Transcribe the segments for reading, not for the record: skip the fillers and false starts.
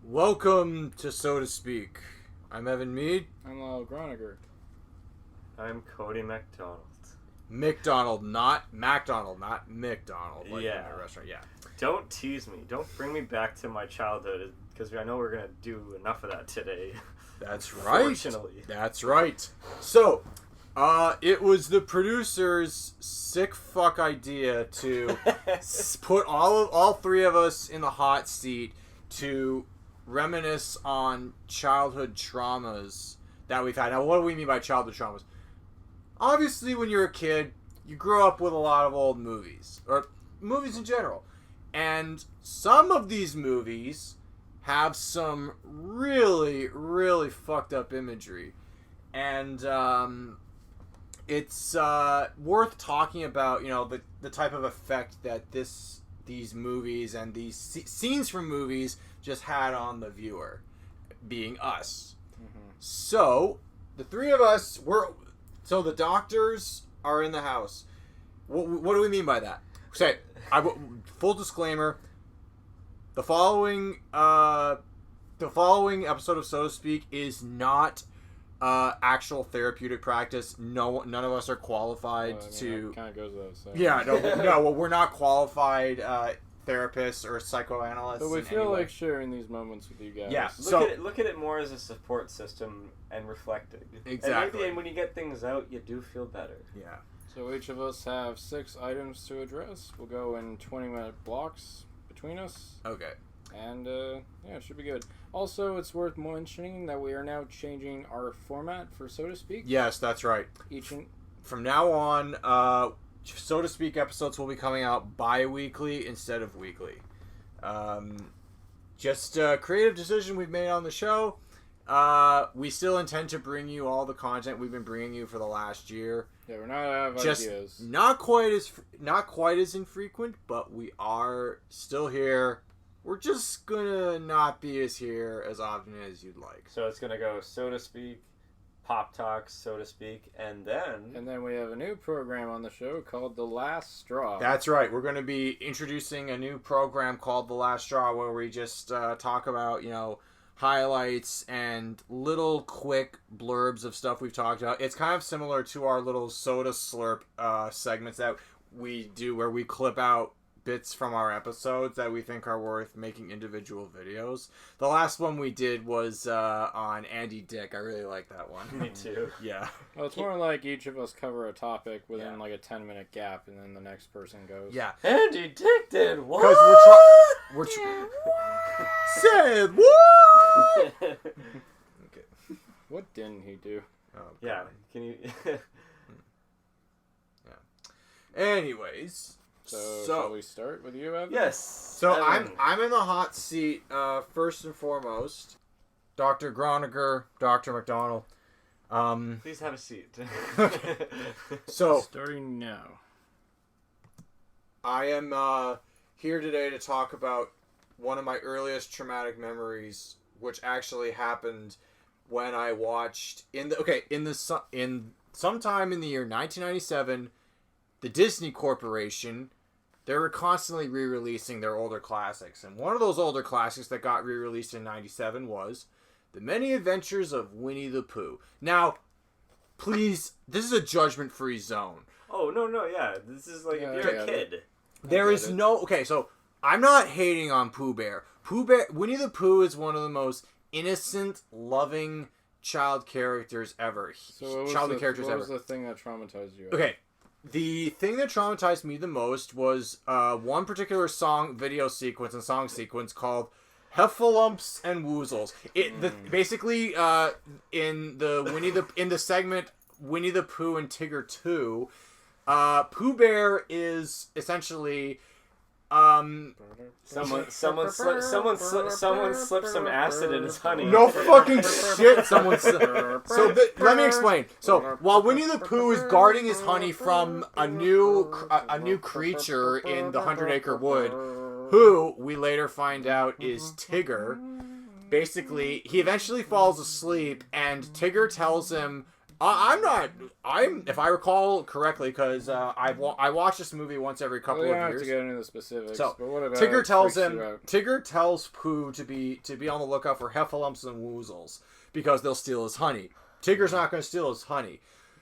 Welcome to So to Speak. I'm Evan Mead. I'm Lyle Groniger. I'm Cody McDonald. McDonald, not McDonald, not McDonald. Like Yeah. in the restaurant, yeah. Don't tease me. Don't bring me back to my childhood, because I know we're going to do enough of that today. That's right. Fortunately. That's right. So, it was the producer's sick fuck idea to put all three of us in the hot seat to reminisce on childhood traumas that we've had. Now, what do we mean by childhood traumas? Obviously, when you're a kid, you grow up with a lot of old movies, or movies in general. And some of these movies have some really, really fucked up imagery. And it's worth talking about, you know, the type of effect that these movies and these scenes from movies just had on the viewer, being us. Mm-hmm. So, the three of us, so the doctors are in the house. What do we mean by that? Say, full disclaimer, the following episode of So to Speak is not actual therapeutic practice. No, none of us are qualified to. Kind of goes without saying. Yeah, no. Well, we're not qualified therapists or psychoanalysts. But we feel like sharing these moments with you guys. Yeah. Look at it more as a support system and reflecting. Exactly. And when you get things out, you do feel better. Yeah. So each of us have 6 items to address. We'll go in 20-minute blocks between us. Okay. And, yeah, it should be good. Also, it's worth mentioning that we are now changing our format for So to Speak. Yes, that's right. From now on, So to Speak episodes will be coming out bi-weekly instead of weekly. Just a creative decision we've made on the show. We still intend to bring you all the content we've been bringing you for the last year. Yeah, we're not out of ideas. Not quite as infrequent, but we are still here. We're just gonna not be here as often as you'd like. So it's gonna go So to Speak, Pop Talks, So to Speak, and then we have a new program on the show called The Last Straw. That's right. We're going to be introducing a new program called The Last Straw, where we just talk about, you know, highlights and little quick blurbs of stuff we've talked about. It's kind of similar to our little soda slurp segments that we do, where we clip out bits from our episodes that we think are worth making individual videos. The last one we did was on Andy Dick. I really like that one. Me too. Yeah. Well, it's more like each of us cover a topic within like a 10-minute gap, and then the next person goes. Yeah. Andy Dick did what? Because said what? Okay. What didn't he do? Oh, yeah. Can you? Yeah. Anyways. So shall we start with you, Evan? Yes. So I'm in the hot seat first and foremost. Dr. Groniger, Dr. McDonald. Please have a seat. So starting now. I am here today to talk about one of my earliest traumatic memories, which actually happened when I watched sometime in the year 1997, the Disney Corporation. They were constantly re-releasing their older classics. And one of those older classics that got re-released in 97 was The Many Adventures of Winnie the Pooh. Now, please, this is a judgment-free zone. Oh, no, yeah. This is like, if you're a kid. There is no... Okay, so I'm not hating on Pooh Bear. Winnie the Pooh is one of the most innocent, loving child characters ever. So what was the thing that traumatized you? Okay. The thing that traumatized me the most was one particular song sequence called Heffalumps and Woozles. Basically, in the segment Winnie the Pooh and Tigger 2, Pooh Bear is essentially someone slipped some acid in his honey. No fucking shit. Let me explain. So while Winnie the Pooh is guarding his honey from a new creature in the 100-Acre Wood, who we later find out is Tigger. Basically, he eventually falls asleep, and Tigger tells him, I'm not. If I recall correctly, because I watch this movie once every couple of don't years. have to get into the specifics. So but what about Tigger tells Pooh to be on the lookout for heffalumps and woozles because they'll steal his honey. Tigger's not going to steal his honey.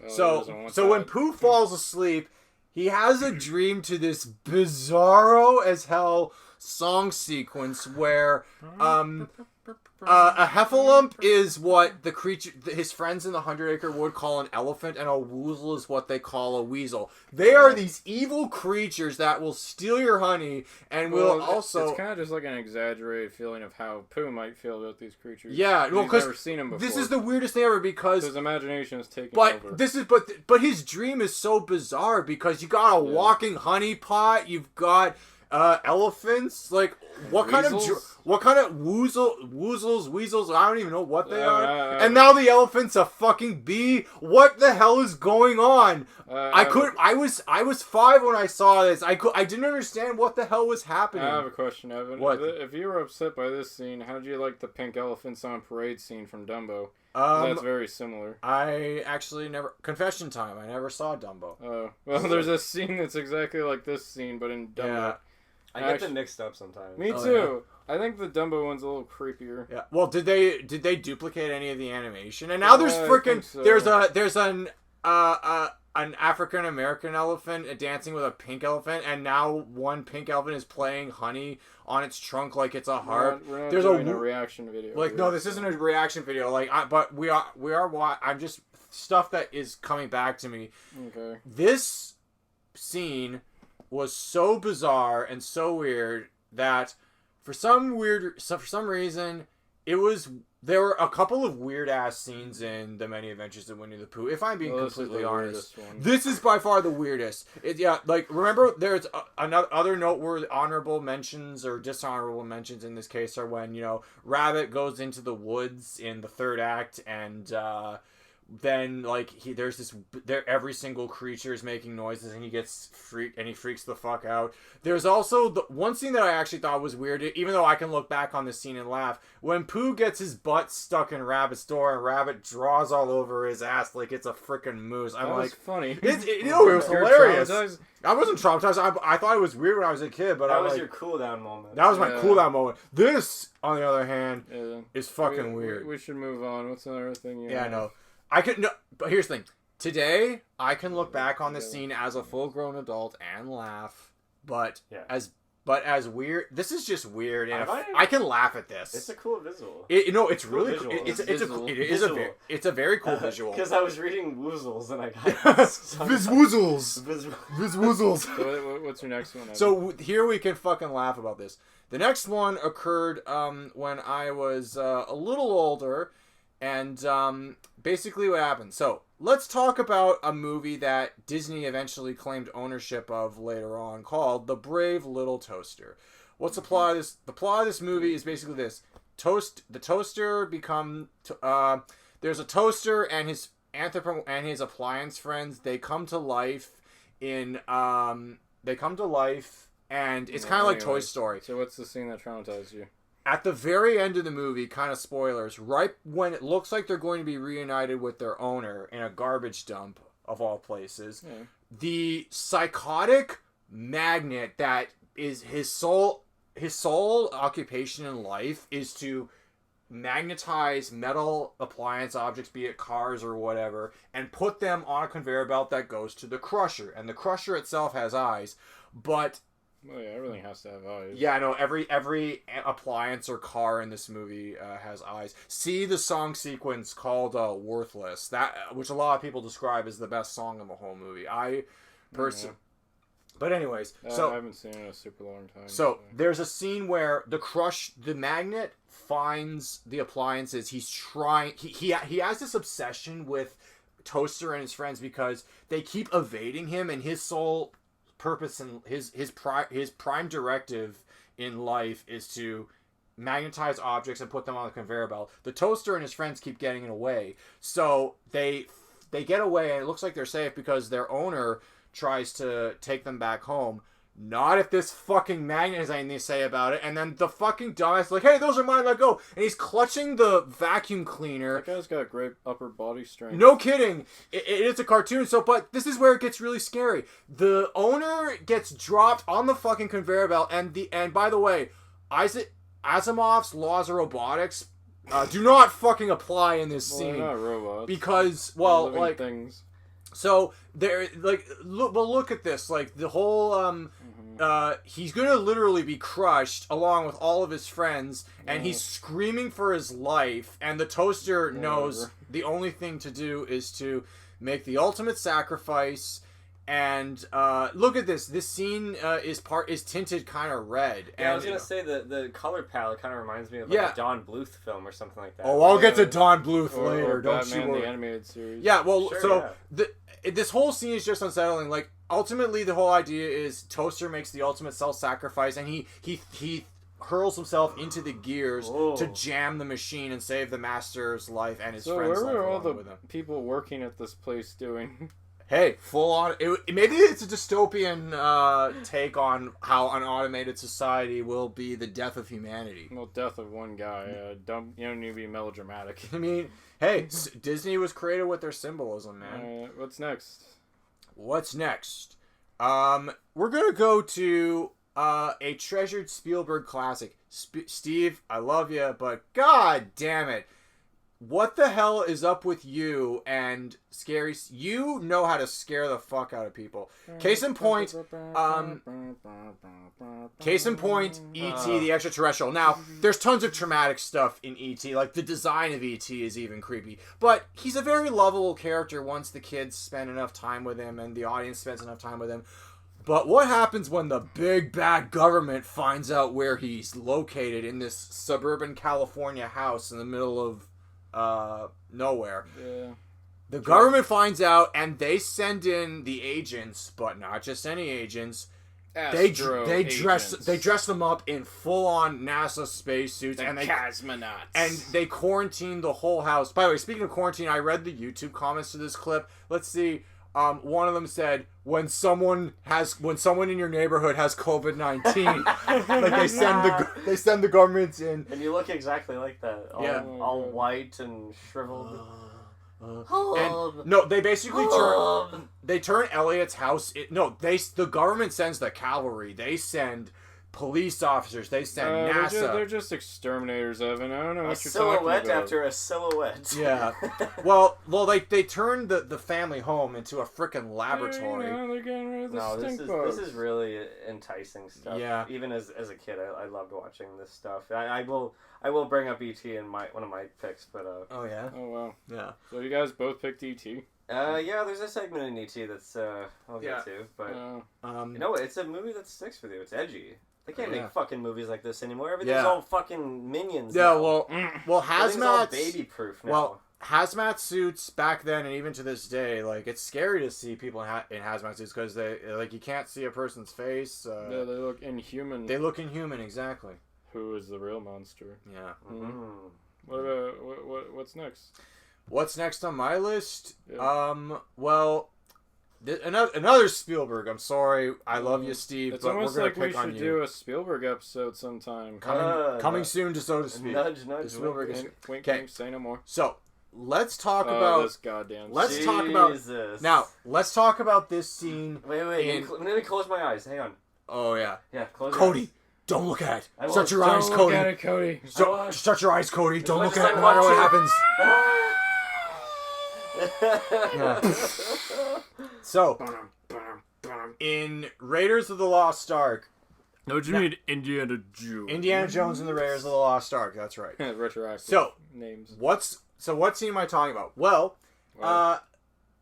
So when Pooh falls asleep, he has a dream to this bizarro as hell song sequence where a heffalump is what the creature, his friends in the 100-Acre Wood call an elephant, and a woozle is what they call a weasel. They are these evil creatures that will steal your honey and will also... It's kind of just like an exaggerated feeling of how Pooh might feel about these creatures. Yeah, well, because never seen them before. This is the weirdest thing ever because... His imagination is taking over. But his dream is so bizarre because you got a walking honey pot, you've got... elephants, like what kind of weasels? I don't even know what they are. And now the elephant's a fucking bee. What the hell is going on? I was 5 when I saw this. I didn't understand what the hell was happening. I have a question, Evan. What? If you were upset by this scene, how did you like the pink elephants on parade scene from Dumbo? That's very similar. I actually confession time. I never saw Dumbo. Oh, well, there's a scene that's exactly like this scene, but in Dumbo. Yeah. I get them mixed up sometimes. Me too. Yeah. I think the Dumbo one's a little creepier. Yeah. Well, did they duplicate any of the animation? And now there's freaking there's an African American elephant dancing with a pink elephant, and now one pink elephant is playing honey on its trunk like it's a harp. We're not there's doing a reaction video. Like no, this isn't a reaction video. Like but we are. I'm just stuff that is coming back to me. Okay. This scene was so bizarre and so weird that for some reason there were a couple of weird ass scenes in The Many Adventures of Winnie the Pooh. If I'm being completely honest, this is by far the weirdest. Remember there's other noteworthy honorable mentions or dishonorable mentions in this case are when Rabbit goes into the woods in the third act and then every single creature is making noises and he gets freaks the fuck out. There's also the one scene that I actually thought was weird, even though I can look back on this scene and laugh, when Pooh gets his butt stuck in Rabbit's door and Rabbit draws all over his ass like it's a freaking moose. That was funny. It was hilarious. I wasn't traumatized. I thought it was weird when I was a kid, but that was your cool down moment. That was my cool down moment. This, on the other hand, is fucking weird. We should move on. What's another thing? I know. But here's the thing. Today, I can look back on this scene as a full-grown adult and laugh, but as weird. This is just weird. And I can laugh at this. It's a cool visual. It's cool really visual. It's a very cool visual. Because I was reading woozles and I got Vizwoozles. So what's your next one? So here we can fucking laugh about this. The next one occurred when I was a little older. And basically what happened. So let's talk about a movie that Disney eventually claimed ownership of later on called The Brave Little Toaster. What's the plot of this? The plot of this movie is basically this. The toaster there's a toaster and his appliance friends. They come to life and it's kind of like Toy Story. So what's the scene that traumatized you? At the very end of the movie, kind of spoilers, right when it looks like they're going to be reunited with their owner in a garbage dump, of all places, the psychotic magnet that is his sole occupation in life is to magnetize metal appliance objects, be it cars or whatever, and put them on a conveyor belt that goes to the crusher. And the crusher itself has eyes, but... Well, yeah, everything has to have eyes. Yeah, I know. Every appliance or car in this movie has eyes. See the song sequence called "Worthless," which a lot of people describe as the best song in the whole movie. But anyways, I haven't seen it in a super long time. So there's a scene where the magnet finds the appliances. He's trying. He has this obsession with Toaster and his friends because they keep evading him, and his sole purpose and his prime directive in life is to magnetize objects and put them on the conveyor belt. The Toaster and his friends keep getting away, so they get away, and it looks like they're safe because their owner tries to take them back home. not if this fucking magnet has anything to say about it. And then the fucking dumbass is like, hey, those are mine, let go. And he's clutching the vacuum cleaner. That guy's got great upper body strength. No kidding. It is a cartoon, but this is where it gets really scary. The owner gets dropped on the fucking conveyor belt, and by the way, Asimov's laws of robotics do not fucking apply in this scene. They're not robots. Because, Living things. So they're like, look at this. Like the whole he's gonna literally be crushed along with all of his friends, and he's screaming for his life. And the toaster knows the only thing to do is to make the ultimate sacrifice. And look at this. This scene is tinted kind of red. Yeah, and, I was gonna say the color palette kind of reminds me of Yeah. a Don Bluth film or something like that. Oh, I'll get to Don Bluth Or later. Don't Batman, you worry. the animated series. Yeah, well, Sure, this whole scene is just unsettling. Like, ultimately, the whole idea is Toaster makes the ultimate self-sacrifice, and he hurls himself into the gears to jam the machine and save the master's life and his friend's life where were all along with the him. people working at this place doing? Hey, full on. Maybe it's a dystopian take on how an automated society will be the death of humanity. Well, death of one guy. You don't need to be melodramatic. I mean, hey, Disney was creative with their symbolism, man. What's next? What's next? We're gonna go to a treasured Spielberg classic. Steve, I love you, but god damn it. What the hell is up with you and Scary? You know how to scare the fuck out of people. Case in point, E.T. the Extraterrestrial. Now, there's tons of traumatic stuff in E.T. Like, the design of E.T. is even creepy. But he's a very lovable character once the kids spend enough time with him and the audience spends enough time with him. But what happens when the big bad government finds out where he's located in this suburban California house in the middle of nowhere? Yeah. The government finds out, and they send in the agents, but not just any agents. They dress them up in full on NASA spacesuits, and they cosmonauts, and they quarantine the whole house. By the way, speaking of quarantine, I read the YouTube comments to this clip. Let's see. One of them said, when someone in your neighborhood has COVID-19, like they send the governments in. And you look exactly like that. All white and shriveled. And no, they basically turn Elliot's house. The government sends the cavalry. They send police officers. They send NASA. They're just exterminators, Evan. I don't know what A you're talking about. silhouette after a silhouette. Yeah. well, they turned the family home into a freaking laboratory. They're getting rid of the stink bugs. This is really enticing stuff. Yeah. Even as a kid, I loved watching this stuff. I will bring up E.T. in one of my picks, but Oh yeah. Oh wow. Yeah. So you guys both picked E.T. Yeah, there's a segment in E.T. that's I'll get to, but it's a movie that sticks with you. It's edgy. They can't make fucking movies like this anymore. Everything's all fucking minions. Yeah, now. well, hazmat baby proof now. Well, hazmat suits back then and even to this day, like, it's scary to see people in hazmat suits because they you can't see a person's face. Yeah, they look inhuman. They look inhuman, exactly. Who is the real monster? Yeah. Mm-hmm. What about what's next? What's next on my list? Yeah. Well, another Spielberg. I'm sorry, I love you, Steve, It's but we're almost gonna like we pick on should you. do a Spielberg episode sometime. Coming soon, to so to speak. Nudge, The Spielberg is. Wink, Okay. wink, say no more. So let's talk about. This goddamn. Let's talk about now. Let's talk about this scene. Wait. Let me close my eyes. Hang on. Oh yeah. Yeah, close your Cody, eyes. don't look at it. I Shut your won't. eyes, Don't Cody. look at it, Cody. Shut your eyes, Cody. Don't much look as at it I no matter want what to. happens. Yeah. So, in Raiders of the Lost Ark, No, you mean Indiana Jones? Indiana Jones and the Raiders of the Lost Ark. That's right. Retroactive. So, names. what scene am I talking about? Well, I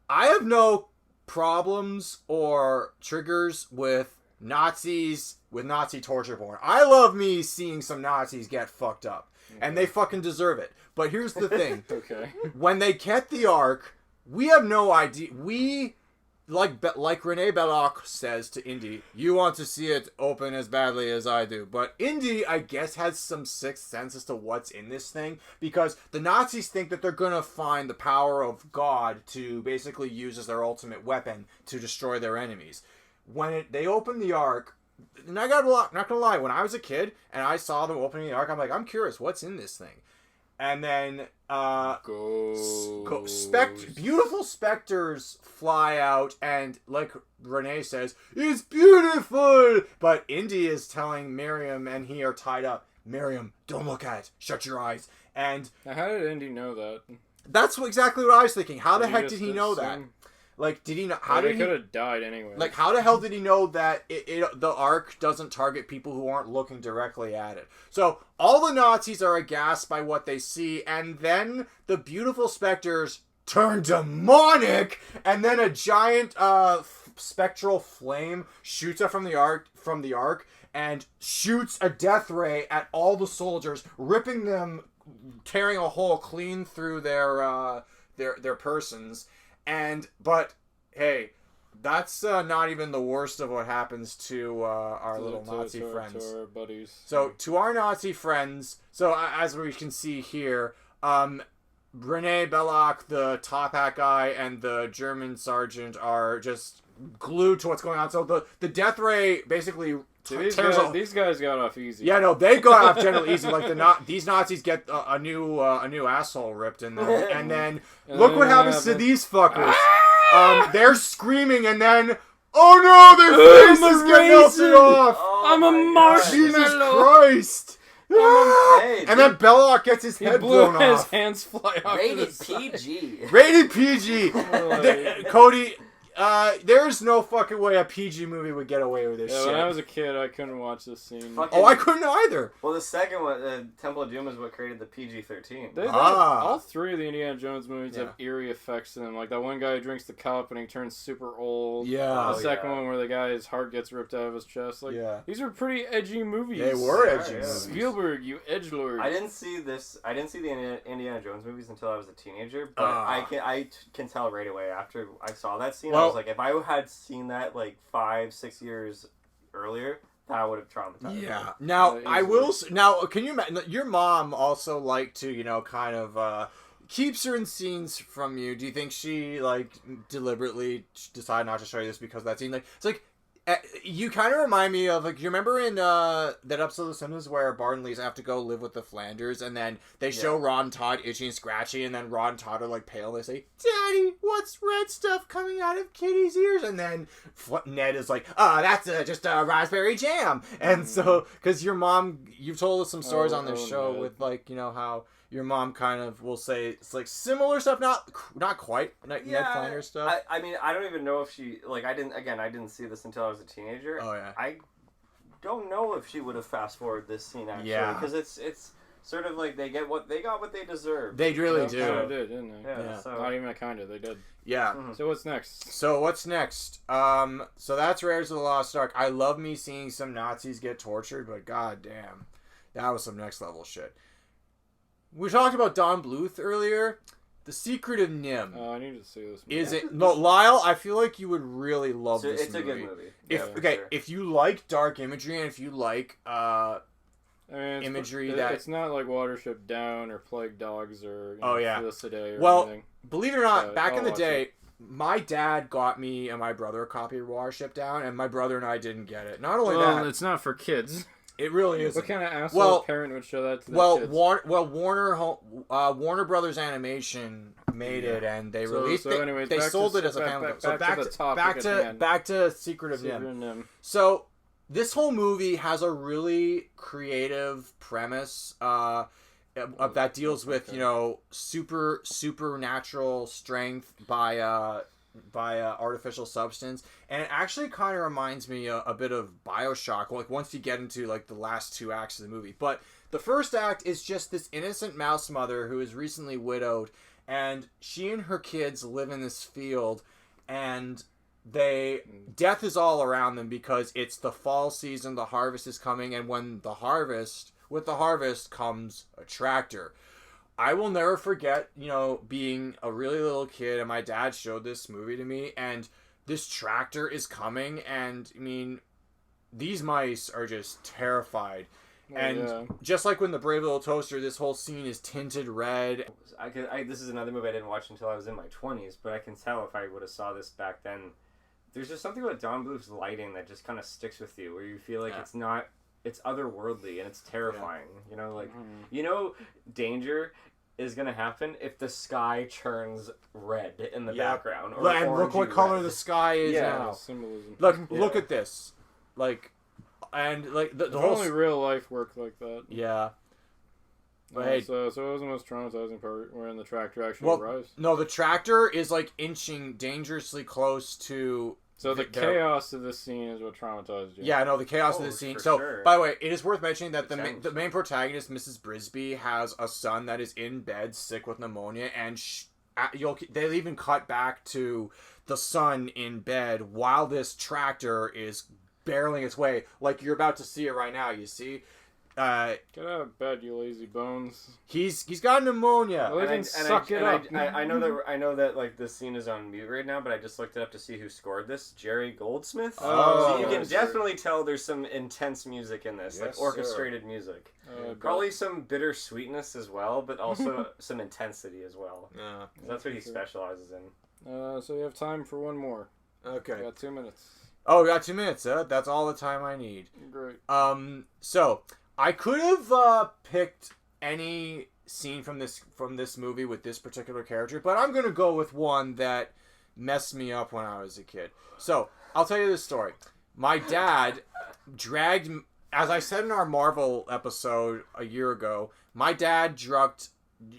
have no problems or triggers with Nazis, with Nazi torture porn. I love me seeing some Nazis get fucked up. And they fucking deserve it. But here's the thing. Okay. When they get the Ark, we have no idea. We, like Renee Belloc says to Indy, you want to see it open as badly as I do. But Indy, I guess, has some sixth sense as to what's in this thing. Because the Nazis think that they're going to find the power of God to basically use as their ultimate weapon to destroy their enemies. When they open the Ark, and I got not gonna lie, when I was a kid and I saw them opening the Ark, I'm like, I'm curious, what's in this thing? And then beautiful specters fly out, and like Renee says, it's beautiful. But Indy is telling Miriam and he are tied up. Miriam, don't look at it. Shut your eyes. And now, how did Indy know that? That's exactly what I was thinking. How the heck did he know that? Like, did he know? How did he? Could have died anyway. Like, how the hell did he know that the Ark doesn't target people who aren't looking directly at it? So all the Nazis are aghast by what they see, and then the beautiful specters turn demonic, and then a giant spectral flame shoots up from the Ark, and shoots a death ray at all the soldiers, ripping them, tearing a hole clean through their persons. But hey, that's not even the worst of what happens to our little Nazi friends. To our buddies. So to our Nazi friends, as we can see here, Renee Belloc, the top hat guy, and the German sergeant are just glued to what's going on. So the death ray basically these guys got off easy. Yeah, no, they got off generally easy. Like these Nazis get a new asshole ripped in them, and then look what happens to these fuckers. They're screaming, and then oh no, their faces get melted off. Oh, I'm a marshmallow. Jesus Christ. And then Belloc gets his head blown off. His hands fly off. Rated PG. Rated PG. Cody. There's no fucking way a PG movie would get away with this shit. When I was a kid, I couldn't watch this scene. I couldn't either. Well, the second one, Temple of Doom, is what created the PG-13. All three of the Indiana Jones movies have eerie effects in them. Like that one guy who drinks the cup and he turns super old. Yeah. The second one where the guy's heart gets ripped out of his chest. Like, these were pretty edgy movies. They were edgy movies. Spielberg, you edgelord. I didn't see the Indiana Jones movies until I was a teenager, but I can tell right away after I saw that scene. I was like, if I had seen that like 5-6 years earlier, that would have traumatized me. Yeah. Now can you imagine? Your mom also liked to kind of keep certain scenes from you. Do you think she like deliberately decided not to show you this because of that scene? Like it's like. You kind of remind me of, like, you remember in that episode of The Simpsons where Bart and Lisa have to go live with the Flanders, and then they show Ron and Todd itchy and scratchy, and then Ron and Todd are, like, pale, and they say, Daddy, what's red stuff coming out of Kitty's ears? And then Ned is like, that's just raspberry jam. And so, because your mom, you've told us some stories on this show with, like, how your mom kind of will say it's like similar stuff, not quite Ned Flanders stuff. I mean, I don't even know if she I didn't see this until I was a teenager. Oh yeah. I don't know if she would have fast forwarded this scene actually. Yeah. Because it's sort of like they got what they deserve. They really do. They did, didn't they? Yeah. So. Not even they did. Yeah. Mm-hmm. So what's next? So that's Raiders of the Lost Ark. I love me seeing some Nazis get tortured, but god damn, that was some next level shit. We talked about Don Bluth earlier. The Secret of Nim. Oh, I need to see this movie. Is it? No, Lyle, I feel like you would really love this movie. It's a good movie. If you like dark imagery and if you like imagery it's not like Watership Down or Plague Dogs or Felicity or anything. Believe it or not, back in the day, my dad got me and my brother a copy of Watership Down, and my brother and I didn't get it. Not only that, it's not for kids. It really is. What kind of asshole parent would show that to their kids? Warner Brothers Animation made it, and they released it. They sold it as a family. So back to Secret of Nim. So this whole movie has a really creative premise that deals with supernatural strength by artificial substance, and it actually kind of reminds me a bit of BioShock, like once you get into like the last 2 acts of the movie. But the first act is just this innocent mouse mother who is recently widowed, and she and her kids live in this field, and death is all around them because it's the fall season, the harvest is coming, and with the harvest comes a tractor. I will never forget, being a really little kid, and my dad showed this movie to me, and this tractor is coming, and, I mean, these mice are just terrified. Just like when The Brave Little Toaster, this whole scene is tinted red. This is another movie I didn't watch until I was in my 20s, but I can tell if I would have saw this back then, there's just something about Don Bluth's lighting that just kind of sticks with you, where you feel like it's otherworldly and it's terrifying. You know, like danger is gonna happen if the sky turns red in the background. Or and look what color the sky is now. Symbolism. Look at this. Like, and like the whole only real life worked like that. Yeah. But so it was the most traumatizing part when the tractor actually arrives. No, the tractor is like inching dangerously close to. So the chaos of this scene is what traumatized you. Yeah, no, the chaos of the scene. So, by the way, it is worth mentioning that the main protagonist, Mrs. Brisby, has a son that is in bed, sick with pneumonia, and they'll even cut back to the son in bed while this tractor is barreling its way, like you're about to see it right now. You see. Get out of bed, you lazy bones. He's got pneumonia. Well, I know that like this scene is on mute right now, but I just looked it up to see who scored this. Jerry Goldsmith. So you can definitely tell there's some intense music in this, like orchestrated music. Probably some bittersweetness as well, but also some intensity as well. Yeah, that's what he specializes in. So you have time for one more. Okay. You got 2 minutes. Oh, we got 2 minutes. That's all the time I need. Great. So I could have picked any scene from this movie with this particular character, but I'm gonna go with one that messed me up when I was a kid. So I'll tell you this story. My dad dragged, as I said in our Marvel episode a year ago, my dad drugged you.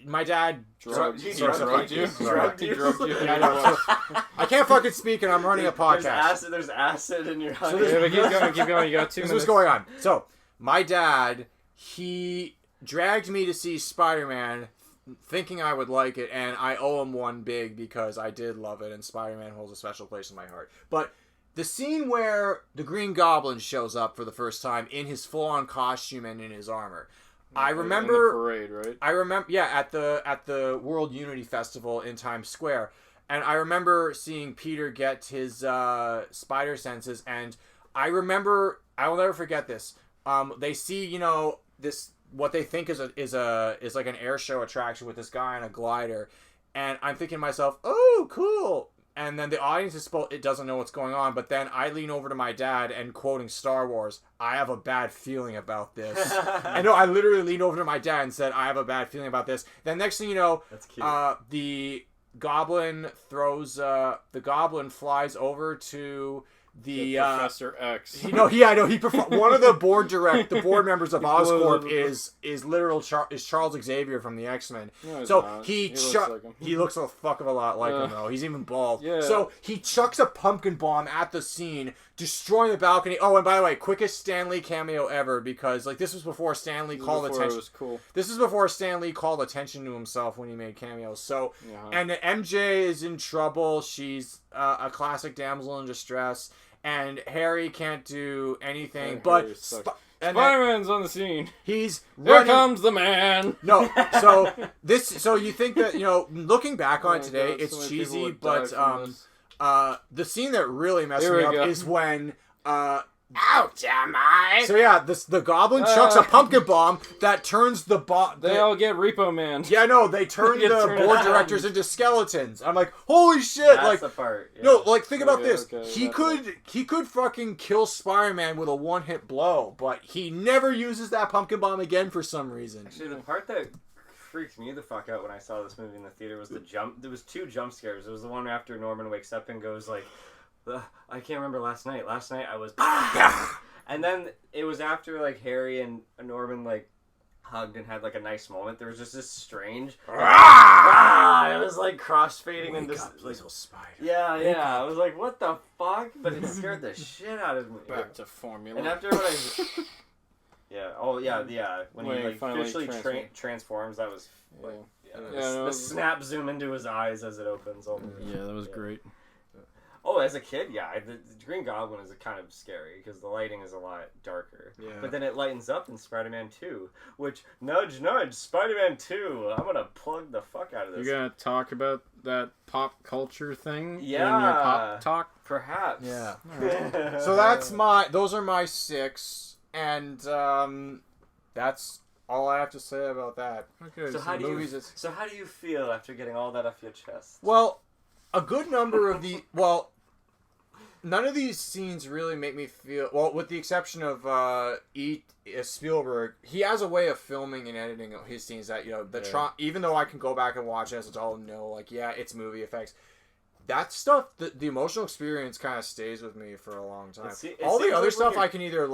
I can't fucking speak and I'm running a podcast. There's acid in your honey. So keep going. You got 2 minutes. What's going on? So, my dad, he dragged me to see Spider-Man thinking I would like it, and I owe him one big because I did love it, and Spider-Man holds a special place in my heart. But the scene where the Green Goblin shows up for the first time in his full-on costume and in his armor, I remember... In the parade, right? I remember, yeah, at the World Unity Festival in Times Square, and I remember seeing Peter get his spider senses, and I remember... I will never forget this. They see, this what they think is like an air show attraction with this guy on a glider, and I'm thinking to myself, "Oh, cool!" And then the audience it doesn't know what's going on. But then I lean over to my dad and quoting Star Wars, "I have a bad feeling about this." I know I literally leaned over to my dad and said, "I have a bad feeling about this." Then next thing you know, that's cute. The goblin flies over to the Professor X. I know. One of the board members of Oscorp is Charles Xavier from the X-Men. No, so he looks a fuck of a lot like him though. He's even bald. Yeah. So he chucks a pumpkin bomb at the scene, destroying the balcony. Oh, and by the way, quickest Stan Lee cameo ever, because like this was before Stan Lee called attention. It was cool. This is before Stan Lee called attention to himself when he made cameos. So and MJ is in trouble. She's a classic damsel in distress. And Harry can't do anything, but Spider-Man's on the scene. He's running. Here comes the man. No, so you think that looking back on it today, it's cheesy, but the scene that really messed me up is when ouch, am I? So yeah, the goblin chucks a pumpkin bomb that turns the bomb. They all get Repo Man. Yeah, no, they turn the board directors into skeletons. I'm like, holy shit! That's the part. Yeah. No, like think about this. Okay, he could fucking kill Spider-Man with a one-hit blow, but he never uses that pumpkin bomb again for some reason. Actually, the part that freaked me the fuck out when I saw this movie in the theater was the jump. There was 2 jump scares. It was the one after Norman wakes up and goes like, I can't remember last night. Last night I was... And then it was after, like, Harry and Norman, like, hugged and had, like, a nice moment. There was just this strange... it was, like, cross-fading and just... Like, spider. Yeah. I was like, what the fuck? But it scared the shit out of me. Back to formula. And after what I... Yeah. Oh, yeah. When he, like, officially transforms, that was... Like, the snap zoom into his eyes as it opens. Yeah, that was great. Oh, as a kid, the Green Goblin is kind of scary because the lighting is a lot darker. Yeah. But then it lightens up in Spider-Man 2, which, nudge, Spider-Man 2. I'm going to plug the fuck out of this. You're going to talk about that pop culture thing in your pop talk? Perhaps. Yeah. Right. So those are my 6, and that's all I have to say about that. Okay. So how do you feel after getting all that off your chest? Well, a good number of the... Well... none of these scenes really make me feel... Well, with the exception of Spielberg, he has a way of filming and editing his scenes that, even though I can go back and watch it as it's it's movie effects. That stuff, the emotional experience kind of stays with me for a long time. All the other stuff I can either,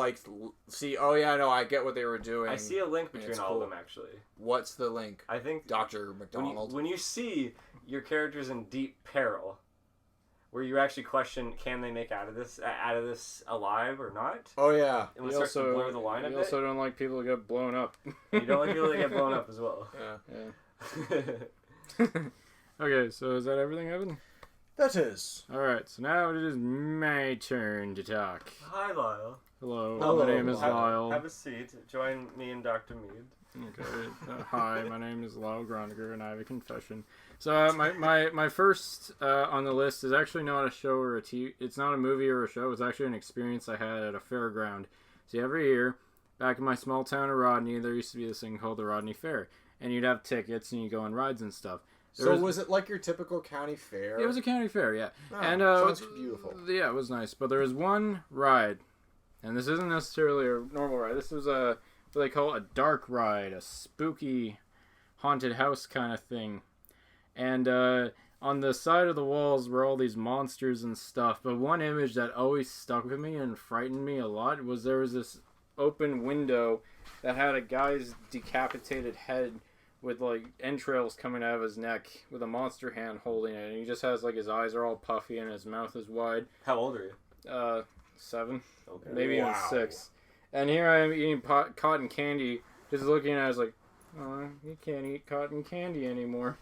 see, I get what they were doing. I see a link between all of them, actually. What's the link? I think... Dr. McDonald. When you see your characters in deep peril, where you actually question, can they make out of this alive or not? Oh, yeah. And we start to blur the line a bit. You also don't like people to get blown up. You don't like people to get blown up as well. Yeah. Okay, so is that everything, Evan? That is. Alright, so now it is my turn to talk. Hi, Lyle. Hello, Hello. my name is Lyle. Have a seat. Join me and Dr. Mead. Okay. Hi, my name is Lyle Groniger, and I have a confession. So my first on the list is actually not a show or a TV. It's not a movie or a show. It's actually an experience I had at a fairground. See, every year, back in my small town of Rodney, there used to be this thing called the Rodney Fair, and you'd have tickets and you go on rides and stuff. Was it like your typical county fair? It was a county fair, yeah. Oh, and sounds beautiful. Yeah, it was nice. But there was one ride, and this isn't necessarily a normal ride. This was what they call a dark ride, a spooky haunted house kind of thing. And on the side of the walls were all these monsters and stuff. But one image that always stuck with me and frightened me a lot was there was this open window that had a guy's decapitated head with entrails coming out of his neck with a monster hand holding it, and he just has his eyes are all puffy and his mouth is wide. How old are you? 7, okay. Maybe even 6. And here I am eating cotton candy, just looking at it, I was like, oh, you can't eat cotton candy anymore.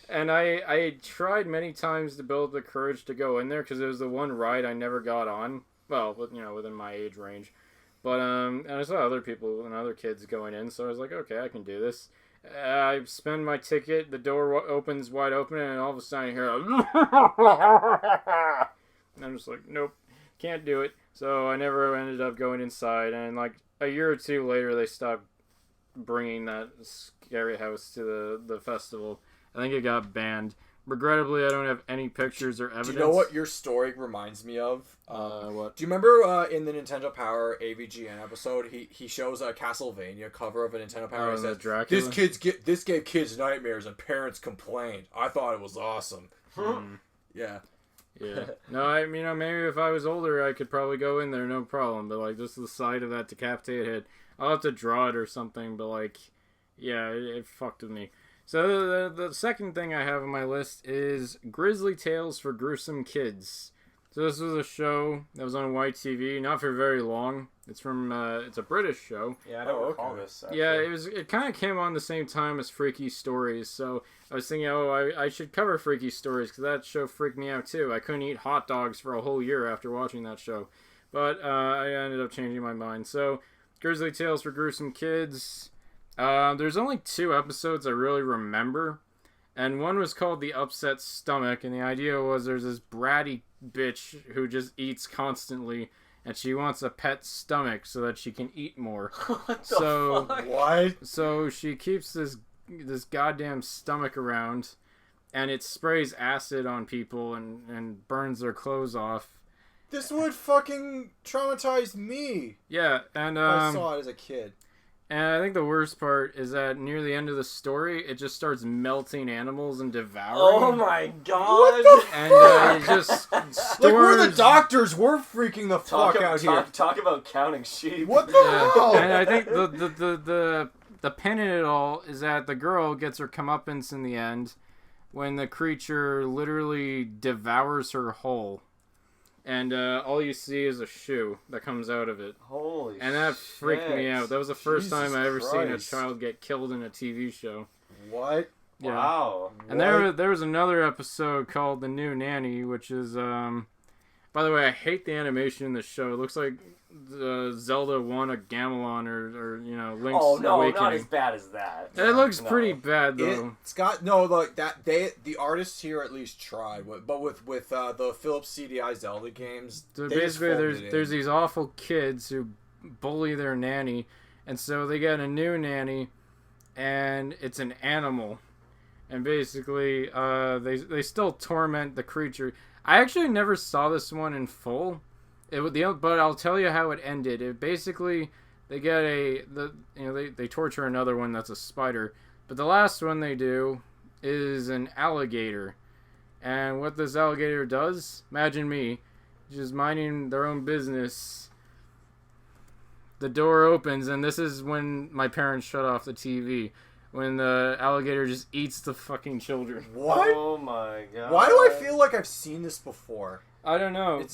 And I tried many times to build the courage to go in there because it was the one ride I never got on. Well, within my age range. But, and I saw other people and other kids going in, so I was like, okay, I can do this. I spend my ticket, the door opens wide open, and all of a sudden I hear and I'm just like, nope, can't do it. So I never ended up going inside, and a year or two later, they stopped bringing that scary house to the festival. I think it got banned. Regrettably, I don't have any pictures or evidence. Do you know what your story reminds me of? What? Do you remember in the Nintendo Power AVGN episode, he shows a Castlevania cover of a Nintendo Power and says, Dracula? This gave kids nightmares and parents complained. I thought it was awesome. Yeah. Yeah. No, I mean, maybe if I was older, I could probably go in there, no problem. But, just the sight of that decapitated head, I'll have to draw it or something, but, yeah, it fucked with me. So the second thing I have on my list is Grizzly Tales for Gruesome Kids. So this was a show that was on YTV, not for very long. It's it's a British show. Yeah, I don't recall this. Actually. Yeah, it kind of came on the same time as Freaky Stories. So I was thinking, I should cover Freaky Stories because that show freaked me out too. I couldn't eat hot dogs for a whole year after watching that show. But I ended up changing my mind. So Grizzly Tales for Gruesome Kids. There's only 2 episodes I really remember, and one was called The Upset Stomach, and the idea was there's this bratty bitch who just eats constantly, and she wants a pet stomach so that she can eat more. What the fuck? What? So she keeps this goddamn stomach around, and it sprays acid on people and burns their clothes off. This would fucking traumatize me. Yeah, and I saw it as a kid. And I think the worst part is that near the end of the story, it just starts melting animals and devouring. Oh my god! What the and it just stores... we're the doctors. We're freaking the fuck out here. Talk about counting sheep. What the hell? And I think the pin in it all is that the girl gets her comeuppance in the end when the creature literally devours her whole. And all you see is a shoe that comes out of it. Holy shit. And that freaked me out. That was the first Jesus time I ever seen a Christ. child get killed in a TV show. What? Yeah. Wow. And there was another episode called The New Nanny, which is, by the way, I hate the animation in this show. It looks like Zelda won a Gamelon or Link's Awakening. Not as bad as that. It looks pretty bad, though. It's got the artists here at least tried, but with the Philips CDI Zelda games. So basically, there's these awful kids who bully their nanny, and so they get a new nanny, and it's an animal, and basically they still torment the creature. I actually never saw this one in full. But I'll tell you how it ended. It basically they get they torture another one that's a spider, but the last one they do is an alligator, and what this alligator does, imagine me, just minding their own business. The door opens, and this is when my parents shut off the TV. When the alligator just eats the fucking children. What? Oh my god. Why do I feel like I've seen this before? I don't know. It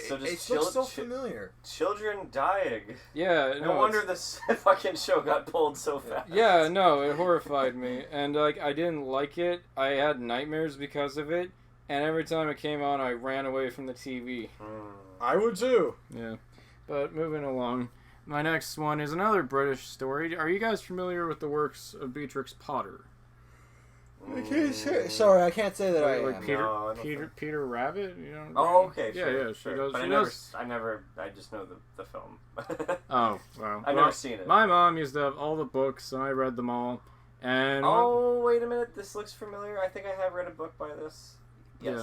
looks so familiar. Children dying. Yeah. No wonder this fucking show got pulled so fast. Yeah, no, it horrified me. And, like, I didn't like it. I had nightmares because of it. And every time it came on, I ran away from the TV. I would too. Yeah. But moving along. My next one is another British story. Are you guys familiar with the works of Beatrix Potter? Sorry, I can't say that I like am. Peter Rabbit? You know? Oh, okay, yeah, sure. Yeah, sure. She does. But I just know the film. Oh, wow. I've never seen it. My mom used to have all the books, and I read them all. And wait a minute. This looks familiar. I think I have read a book by this. Yes.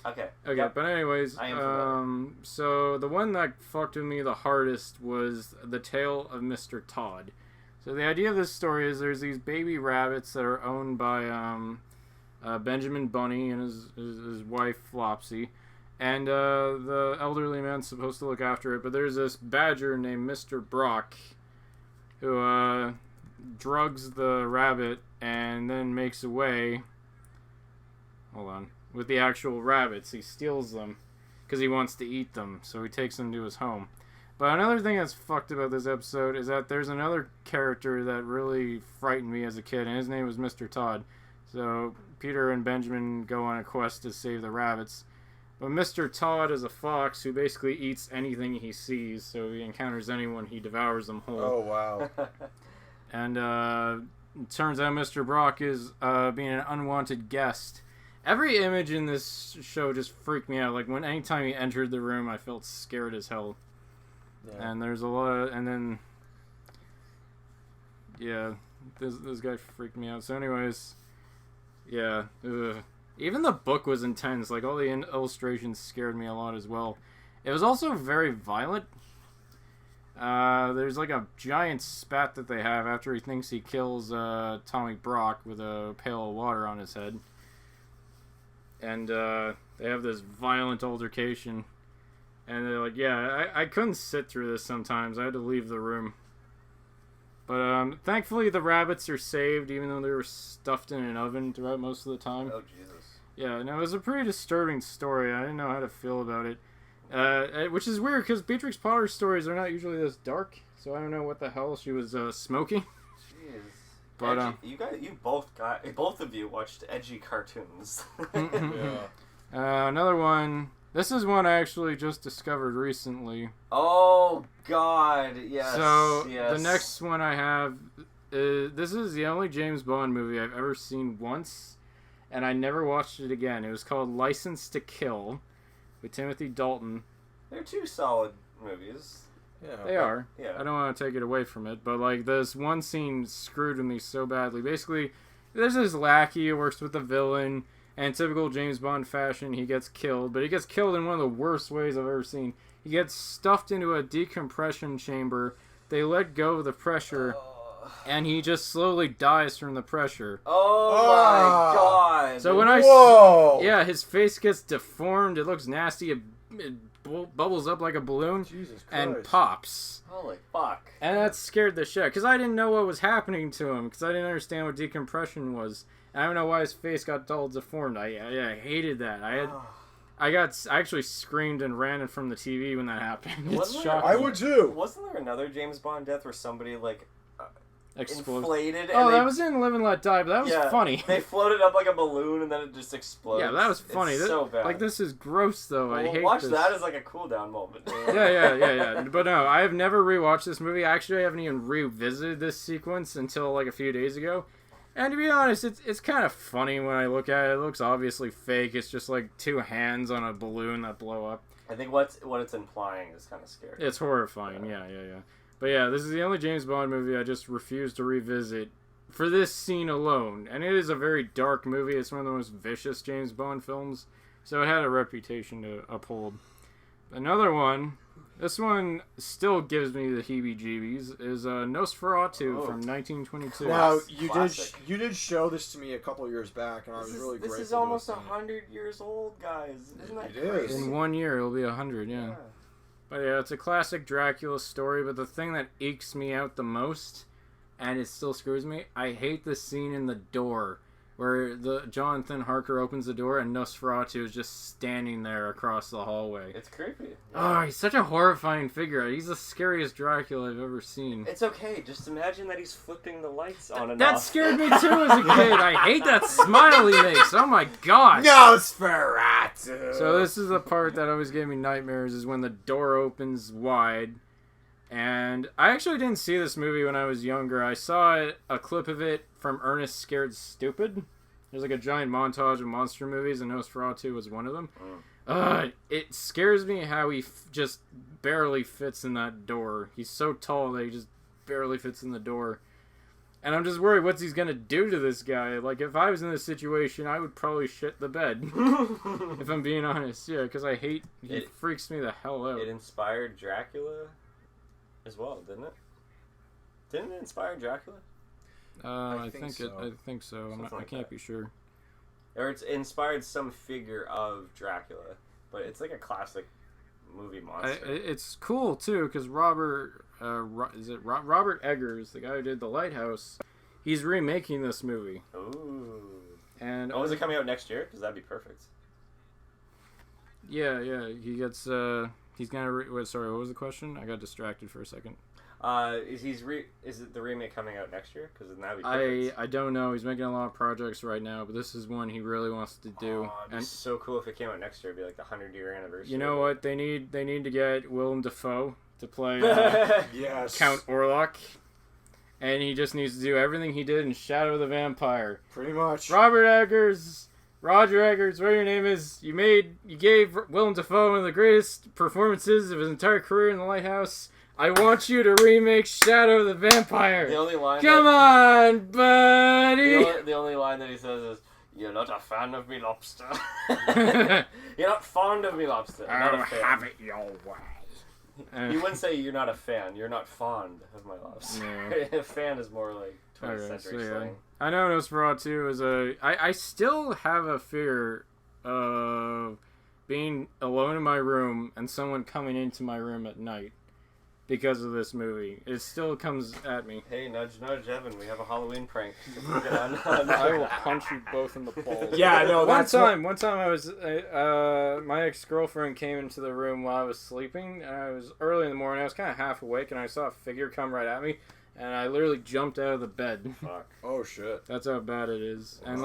Yeah. Okay. Yep. But anyways, so the one that fucked with me the hardest was the Tale of Mr. Todd. So the idea of this story is there's these baby rabbits that are owned by Benjamin Bunny and his wife Flopsy, and the elderly man's supposed to look after it. But there's this badger named Mr. Brock who drugs the rabbit and then makes away. Hold on. With the actual rabbits. He steals them because he wants to eat them, so he takes them to his home. But another thing that's fucked about this episode is that there's another character that really frightened me as a kid, and his name was Mr. Todd. So Peter and Benjamin go on a quest to save the rabbits. But Mr. Todd is a fox who basically eats anything he sees, so if he encounters anyone, he devours them whole. Oh, wow. And it turns out Mr. Brock is being an unwanted guest. Every image in this show just freaked me out. Like, anytime he entered the room, I felt scared as hell. Yeah. And there's a lot of... And then... Yeah, this guy freaked me out. So anyways... Yeah. Ugh. Even the book was intense. Like, all the illustrations scared me a lot as well. It was also very violent. There's like a giant spat that they have after he thinks he kills Tommy Brock with a pail of water on his head. And they have this violent altercation. And they're like, yeah, I couldn't sit through this sometimes. I had to leave the room. But thankfully the rabbits are saved, even though they were stuffed in an oven throughout most of the time. Oh, Jesus. Yeah, no, it was a pretty disturbing story. I didn't know how to feel about it. Which is weird, because Beatrix Potter's stories are not usually this dark. So I don't know what the hell she was smoking. Jeez. But both of you watched edgy cartoons. Yeah. Another one. This is one I actually just discovered recently. Oh God, yes. So the next one I have, this is the only James Bond movie I've ever seen once, and I never watched it again. It was called License to Kill, with Timothy Dalton. They're two solid movies. Yeah, they are. Yeah. I don't want to take it away from it, but like this one scene screwed with me so badly. Basically, there's this lackey who works with the villain, and in typical James Bond fashion, he gets killed. But he gets killed in one of the worst ways I've ever seen. He gets stuffed into a decompression chamber. They let go of the pressure, and he just slowly dies from the pressure. Oh my God! So when his face gets deformed. It looks nasty. It bubbles up like a balloon. Jesus Christ. And pops. Holy fuck. And that scared the shit, because I didn't know what was happening to him, because I didn't understand what decompression was. And I don't know why his face got all deformed. I hated that. I actually screamed and ran from the TV when that happened. It's shocking. I would too. Wasn't there another James Bond death where somebody like inflated? Oh, that was in Live and Let Die, but that was funny. They floated up like a balloon and then it just exploded. Yeah, that was funny. It's so bad. Like, this is gross, though. Well, I hate watch this. that as like a cool down moment. Yeah. But no, I have never rewatched this movie. Actually, I haven't even revisited this sequence until like a few days ago. And to be honest, it's kind of funny when I look at it. It looks obviously fake. It's just like two hands on a balloon that blow up. I think what it's implying is kind of scary. It's horrifying, yeah. But yeah, this is the only James Bond movie I just refuse to revisit for this scene alone. And it is a very dark movie. It's one of the most vicious James Bond films. So it had a reputation to uphold. Another one, this one still gives me the heebie-jeebies, is Nosferatu from 1922. Now, you did show this to me a couple years back, and I was really grateful. This is almost 100 years old, guys. Isn't that crazy? In 1 year, it'll be 100, yeah. But yeah, it's a classic Dracula story, but the thing that ekes me out the most, and it still screws me, I hate the scene in the door, where the Jonathan Harker opens the door and Nosferatu is just standing there across the hallway. It's creepy. Oh, he's such a horrifying figure. He's the scariest Dracula I've ever seen. It's okay. Just imagine that he's flipping the lights on and off. That scared me too as a kid. I hate that smile he makes. Oh my god. Nosferatu! So this is the part that always gave me nightmares, is when the door opens wide. And I actually didn't see this movie when I was younger. I saw a clip of it from Ernest Scared Stupid. There's like a giant montage of monster movies, and Nosferatu was one of them. It scares me how he just barely fits in that door. He's so tall that he just barely fits in the door. And I'm just worried what's he's going to do to this guy. Like, if I was in this situation, I would probably shit the bed. If I'm being honest. Yeah, because he freaks me the hell out. It inspired Dracula as well, didn't it? Didn't it inspire Dracula? I think so. I can't be sure. Or it's inspired some figure of Dracula, but it's like a classic movie monster. It's cool too, because Robert Eggers, the guy who did The Lighthouse, he's remaking this movie. Ooh. And is it coming out next year? Because that'd be perfect. Yeah. He gets. He's gonna. Sorry, what was the question? I got distracted for a second. Is it the remake coming out next year? Because that'd be perfect. I don't know. He's making a lot of projects right now, but this is one he really wants to do. It'd be so cool if it came out next year. It'd be like the 100-year anniversary. You know what? They need to get Willem Dafoe to play yes. Count Orlok, and he just needs to do everything he did in Shadow of the Vampire. Pretty much. Roger Eggers, whatever your name is, you gave Willem Dafoe one of the greatest performances of his entire career in The Lighthouse. I want you to remake Shadow of the Vampire. The only line. Come on, buddy. The only line that he says is, "You're not a fan of me, lobster." You're not fond of me, lobster. I'll have it your way. You wouldn't say you're not a fan. You're not fond of my lobster. No. A fan is more like 20th century slang. I know Nosferatu is I still have a fear of being alone in my room and someone coming into my room at night because of this movie. It still comes at me. Hey, nudge, nudge, Evan. We have a Halloween prank. I will punch you both in the balls. Yeah, no, One time I was, my ex-girlfriend came into the room while I was sleeping, and I was early in the morning. I was kind of half awake, and I saw a figure come right at me, and I literally jumped out of the bed. Fuck. Oh shit. That's how bad it is. And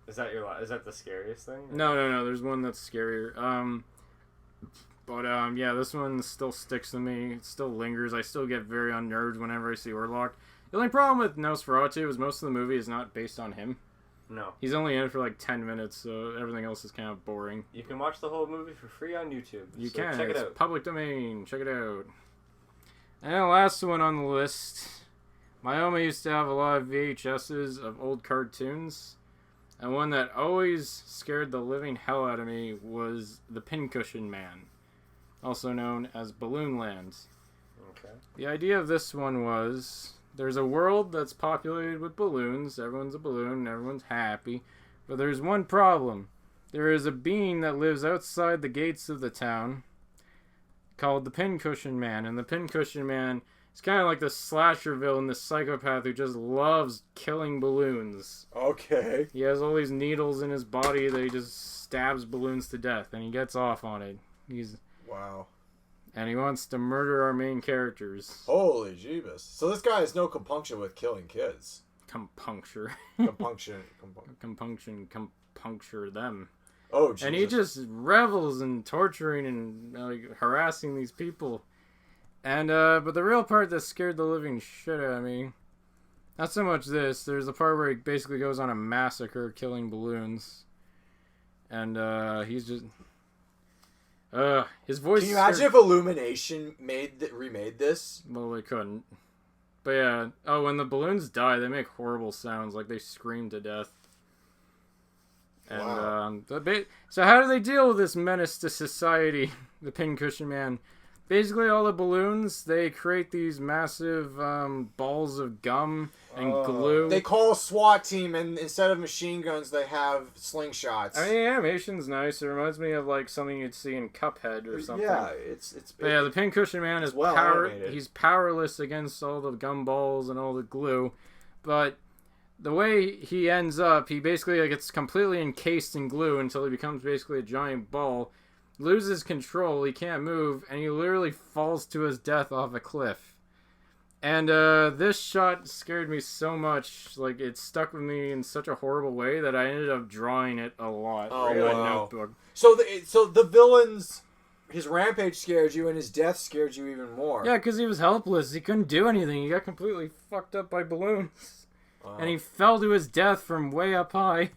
is that the scariest thing? No. There's one that's scarier. Yeah, this one still sticks to me. It still lingers. I still get very unnerved whenever I see Orlok. The only problem with Nosferatu is most of the movie is not based on him. No. He's only in it for like 10 minutes, so everything else is kind of boring. You can watch the whole movie for free on YouTube. You can. Check it it's out. Public domain. Check it out. And the last one on the list. My Oma used to have a lot of VHSs of old cartoons. And one that always scared the living hell out of me was the Pincushion Man, also known as Balloon Land. Okay. The idea of this one was, there's a world that's populated with balloons. Everyone's a balloon, everyone's happy. But there's one problem. There is a being that lives outside the gates of the town called the Pincushion Man. And the Pincushion Man is kind of like the slasher villain, this psychopath who just loves killing balloons. Okay. He has all these needles in his body that he just stabs balloons to death, and he gets off on it. Wow. And he wants to murder our main characters. Holy jeebus. So this guy has no compunction with killing kids. Compuncture them. Oh, Jesus. And he just revels in torturing and harassing these people. And but the real part that scared the living shit out of me, not so much this. There's a part where he basically goes on a massacre, killing balloons, and he's just his voice. Can you imagine if Illumination remade this? Well, they couldn't. But yeah. Oh, when the balloons die, they make horrible sounds. Like they scream to death. And Wow. So how do they deal with this menace to society? The Pincushion Man. Basically, all the balloons, they create these massive balls of gum and glue. They call a SWAT team, and instead of machine guns, they have slingshots. I mean, the animation's nice. It reminds me of like something you'd see in Cuphead or something. Yeah, it's. But yeah, the Pincushion Man is well animated. He's powerless against all the gumballs and all the glue, but the way he ends up, he basically gets completely encased in glue until he becomes basically a giant ball. Loses control, he can't move, and he literally falls to his death off a cliff. And this shot scared me so much, like it stuck with me in such a horrible way that I ended up drawing it a lot. Oh, in my wow. notebook. So the villain's his rampage scared you, and his death scared you even more. Yeah, because he was helpless. He couldn't do anything. He got completely fucked up by balloons. Wow. And he fell to his death from way up high.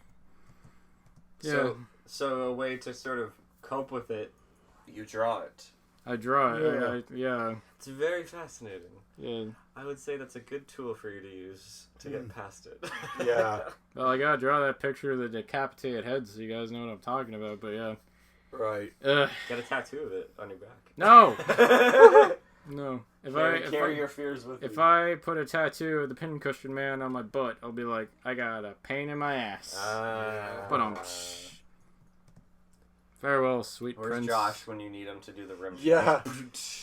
Yeah. So a way to sort of cope with it, you draw it. I draw it. Yeah. Yeah. It's very fascinating. Yeah. I would say that's a good tool for you to use to get past it. Yeah. Well, I gotta draw that picture of the decapitated head so you guys know what I'm talking about, but yeah. Right. Get a tattoo of it on your back. No! No. Carry your fears with you. If I put a tattoo of the Pincushion Man on my butt, I'll be like, I got a pain in my ass. But farewell, sweet Where's prince. Josh when you need him to do the rim shot? Yeah.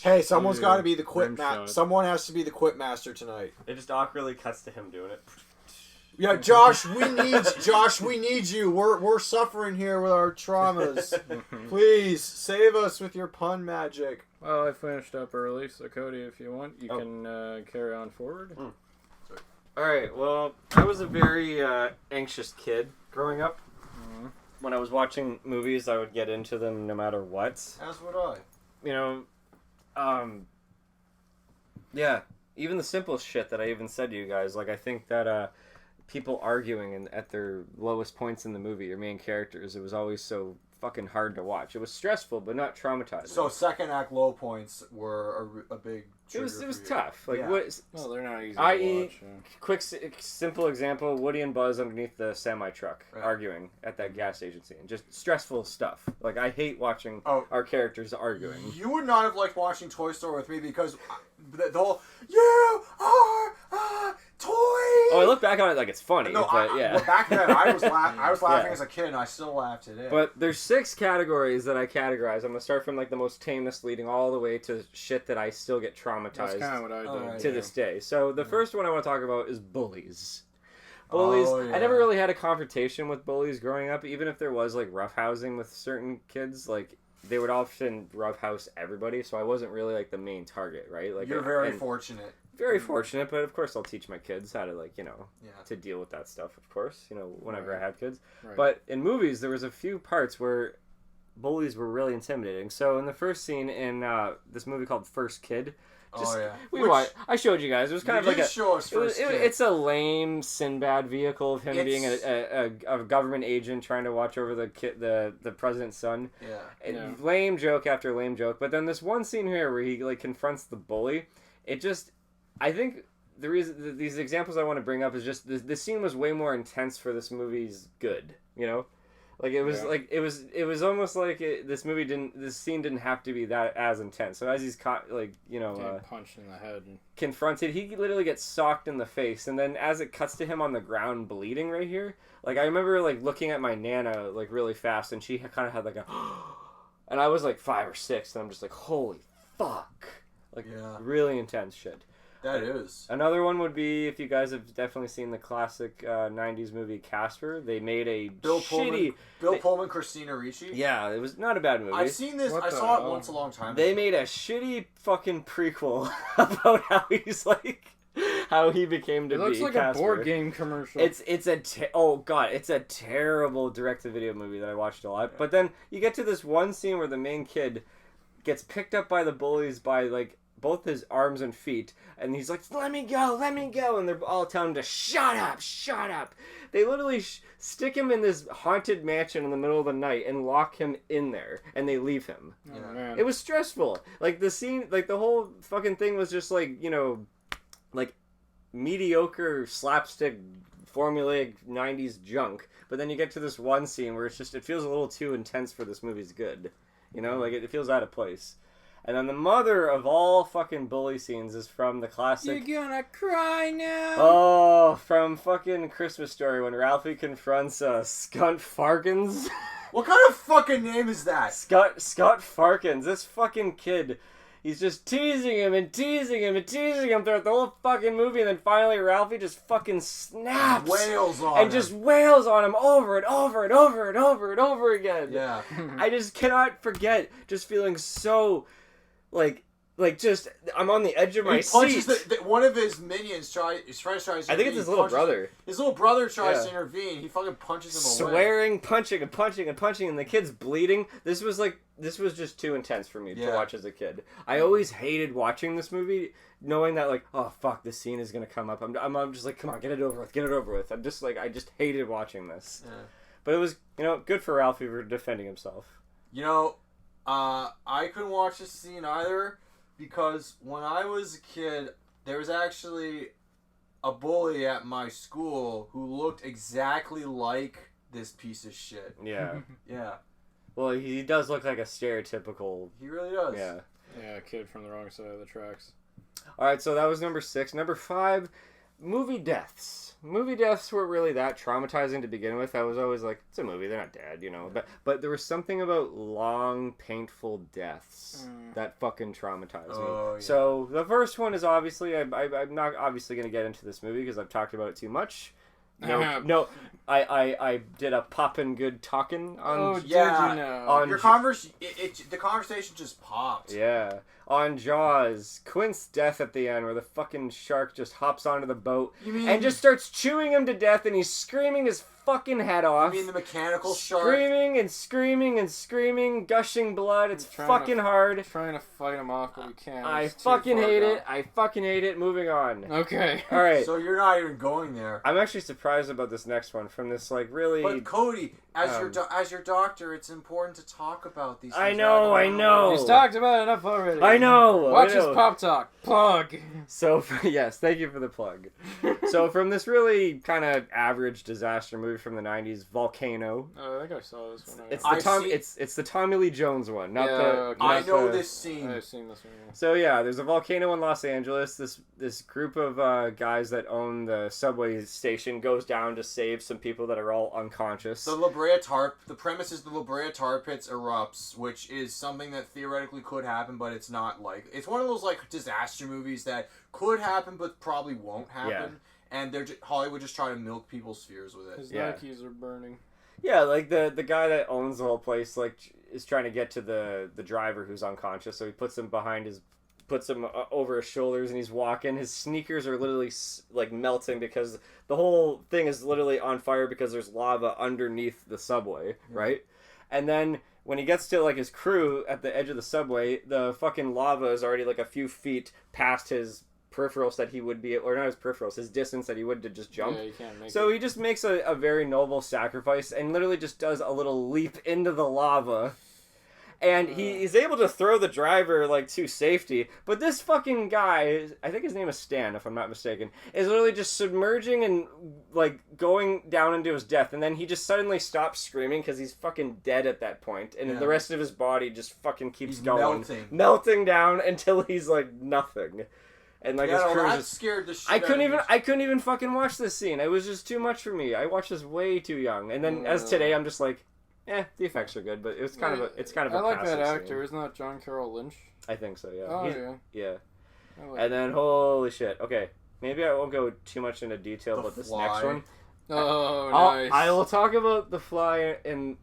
Hey, someone's got to be the Rim quip shot. Someone has to be the quip master tonight. It just awkwardly cuts to him doing it. Yeah, Josh, we need you. We're suffering here with our traumas. Please save us with your pun magic. Well, I finished up early, so Cody, if you want, you can carry on forward. Alright, well, I was a very anxious kid growing up. When I was watching movies, I would get into them no matter what. As would I. You know, yeah, even the simplest shit that I even said to you guys, like I think that people arguing at their lowest points in the movie, your main characters, it was always so fucking hard to watch. It was stressful, but not traumatizing. So second act low points were a big trigger. It was for you. tough. Like Yeah. what? Well, they're not easy I.e., to watch. quick, simple example: Woody and Buzz underneath the semi truck Right. arguing at that gas station scene. Just stressful stuff. Like I hate watching our characters arguing. You would not have liked watching Toy Story with me because the whole "You are a toy." Oh, I look back on it like it's funny, No, but yeah. Well, back then I was laughing Yeah. as a kid, and I still laugh today. But there's 6 categories that I categorize. I'm gonna start from like the most tamest, leading all the way to shit that I still get That's traumatized kind of what I did. Alright. to this day. So the first one I want to talk about is bullies. Bullies. Oh, yeah. I never really had a confrontation with bullies growing up, even if there was like roughhousing with certain kids. Like they would often roughhouse everybody, so I wasn't really like the main target, right? Like You're very fortunate. very fortunate, but of course I'll teach my kids how to Yeah. to deal with that stuff, of course, whenever Right. I had kids. Right. But in movies, there was a few parts where bullies were really intimidating. So in the first scene in this movie called First Kid, I showed you guys. It was kind of like it's a lame Sinbad vehicle of him being a government agent trying to watch over the president's son. Yeah. Lame joke after lame joke. But then this one scene here where he like confronts the bully, I think the reason these examples I want to bring up is just the scene was way more intense for this movie's good. Like it was it was almost like this scene didn't have to be that as intense. So as he's caught punched in the head and confronted, he literally gets socked in the face, and then as it cuts to him on the ground bleeding right here, like I remember like looking at my Nana like really fast, and she kind of had like a and I was like 5 or 6, and I'm just like, holy fuck, like really intense shit. That is. Another one would be, if you guys have definitely seen the classic 90s movie Casper, they made a Bill Pullman, Christina Ricci. Yeah, it was not a bad movie. I've seen this. I saw it once a long time ago. They made a shitty fucking prequel about how he's like, how he became to be. It looks like Casper. a board game commercial. It's a terrible direct-to-video movie that I watched a lot. But then you get to this one scene where the main kid gets picked up by the bullies by like both his arms and feet, and he's like, let me go, and they're all telling him to shut up. They literally stick him in this haunted mansion in the middle of the night and lock him in there, and they leave him. Oh, man. It was stressful. Like the scene, like the whole fucking thing was just like, like mediocre slapstick formulaic 90s junk, but then you get to this one scene where it feels a little too intense for this movie's good. You know, like it feels out of place. And then the mother of all fucking bully scenes is from the classic... You're gonna cry now! Oh, from fucking Christmas Story when Ralphie confronts Scunt Farkins. What kind of fucking name is that? Scott Farkins. This fucking kid, he's just teasing him and teasing him and teasing him throughout the whole fucking movie, and then finally Ralphie just fucking snaps. Wails on and him. just wails on him over and over and over and over and over again. Yeah. I just cannot forget just feeling so... Like just, I'm on the edge of my seat. One of his minions tries to intervene. I think it's his little brother. His little brother tries to intervene. He fucking punches him away. Swearing, punching, and the kid's bleeding. This was just too intense for me to watch as a kid. I always hated watching this movie, knowing that, like, oh, fuck, this scene is going to come up. I'm just like, come on, get it over with. I'm just like, I just hated watching this. Yeah. But it was, good for Ralphie for defending himself. I couldn't watch this scene either because when I was a kid, there was actually a bully at my school who looked exactly like this piece of shit. Yeah. Yeah. Well, he does look like a stereotypical... He really does. Yeah. Yeah, a kid from the wrong side of the tracks. Alright, so that was number 6. Number 5, movie deaths. Movie deaths weren't really that traumatizing to begin with. I was always like, it's a movie, they're not dead, But there was something about long, painful deaths that fucking traumatized me. Yeah. So the first one is obviously, I'm not obviously going to get into this movie because I've talked about it too much. No, I did a poppin' good talking on... Oh, yeah. Did you know? The conversation just popped. Yeah. On Jaws, Quint's death at the end where the fucking shark just hops onto the boat and just starts chewing him to death and he's screaming his fucking head off. You mean the mechanical shark? Screaming and screaming, gushing blood. It's fucking hard. Trying to fight him off, but we can't. I fucking hate it. Moving on. Okay. All right. So you're not even going there. I'm actually surprised about this next one from this, like, really... But Cody, as your doctor, it's important to talk about these things. I know. He's talked about it enough already. I know. Watch his Pop Talk. Plug. So, yes, thank you for the plug. So, from this really kind of average disaster movie from the 90s, Volcano. I think I saw this one. It's the Tommy Lee Jones one, not I know this scene. I've seen this one. Yeah. So yeah, there's a volcano in Los Angeles. This group of guys that own the subway station goes down to save some people that are all unconscious. The premise is the La Brea tar pits erupts, which is something that theoretically could happen, but it's not like... It's one of those like disaster movies that could happen, but probably won't happen. Yeah. And Hollywood just trying to milk people's fears with it. His Nikes are burning. Yeah, like the guy that owns the whole place is trying to get to the driver who's unconscious, so he puts him over his shoulders and he's walking. His sneakers are literally like melting because the whole thing is literally on fire because there's lava underneath the subway, right? And then when he gets to like his crew at the edge of the subway, the fucking lava is already like a few feet past his peripherals that he would be, or not his peripherals, his distance that he would to just jump. Yeah, you can't make so he just makes a very noble sacrifice and literally just does a little leap into the lava. And he's able to throw the driver, like, to safety. But this fucking guy, I think his name is Stan, if I'm not mistaken, is literally just submerging and, like, going down into his death. And then he just suddenly stops screaming because he's fucking dead at that point. And the rest of his body just fucking keeps going. Melting down until he's, like, nothing. And, like, his crew just... scared the shit I couldn't even fucking watch this scene. It was just too much for me. I watched this way too young. And then, as today, I'm just like... the effects are good, but it's kind of a I like that actor. Scene. Isn't that John Carroll Lynch? I think so, yeah. Oh, yeah. Like and then, holy shit. Okay, maybe I won't go too much into detail about this next one. Oh, nice. I will talk about The Fly in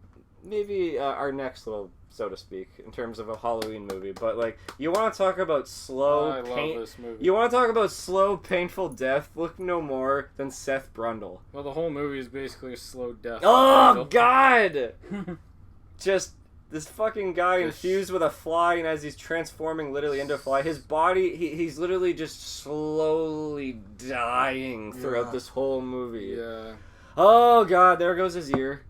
maybe our next little, so to speak, in terms of a Halloween movie. But, like, you want to talk about I love this movie. You want to talk about slow, painful death? Look no more than Seth Brundle. Well, the whole movie is basically a slow death. Oh, God! Just this fucking guy infused with a fly, and as he's transforming literally into a fly, his body, he's literally just slowly dying throughout this whole movie. Yeah. Oh, God, there goes his ear.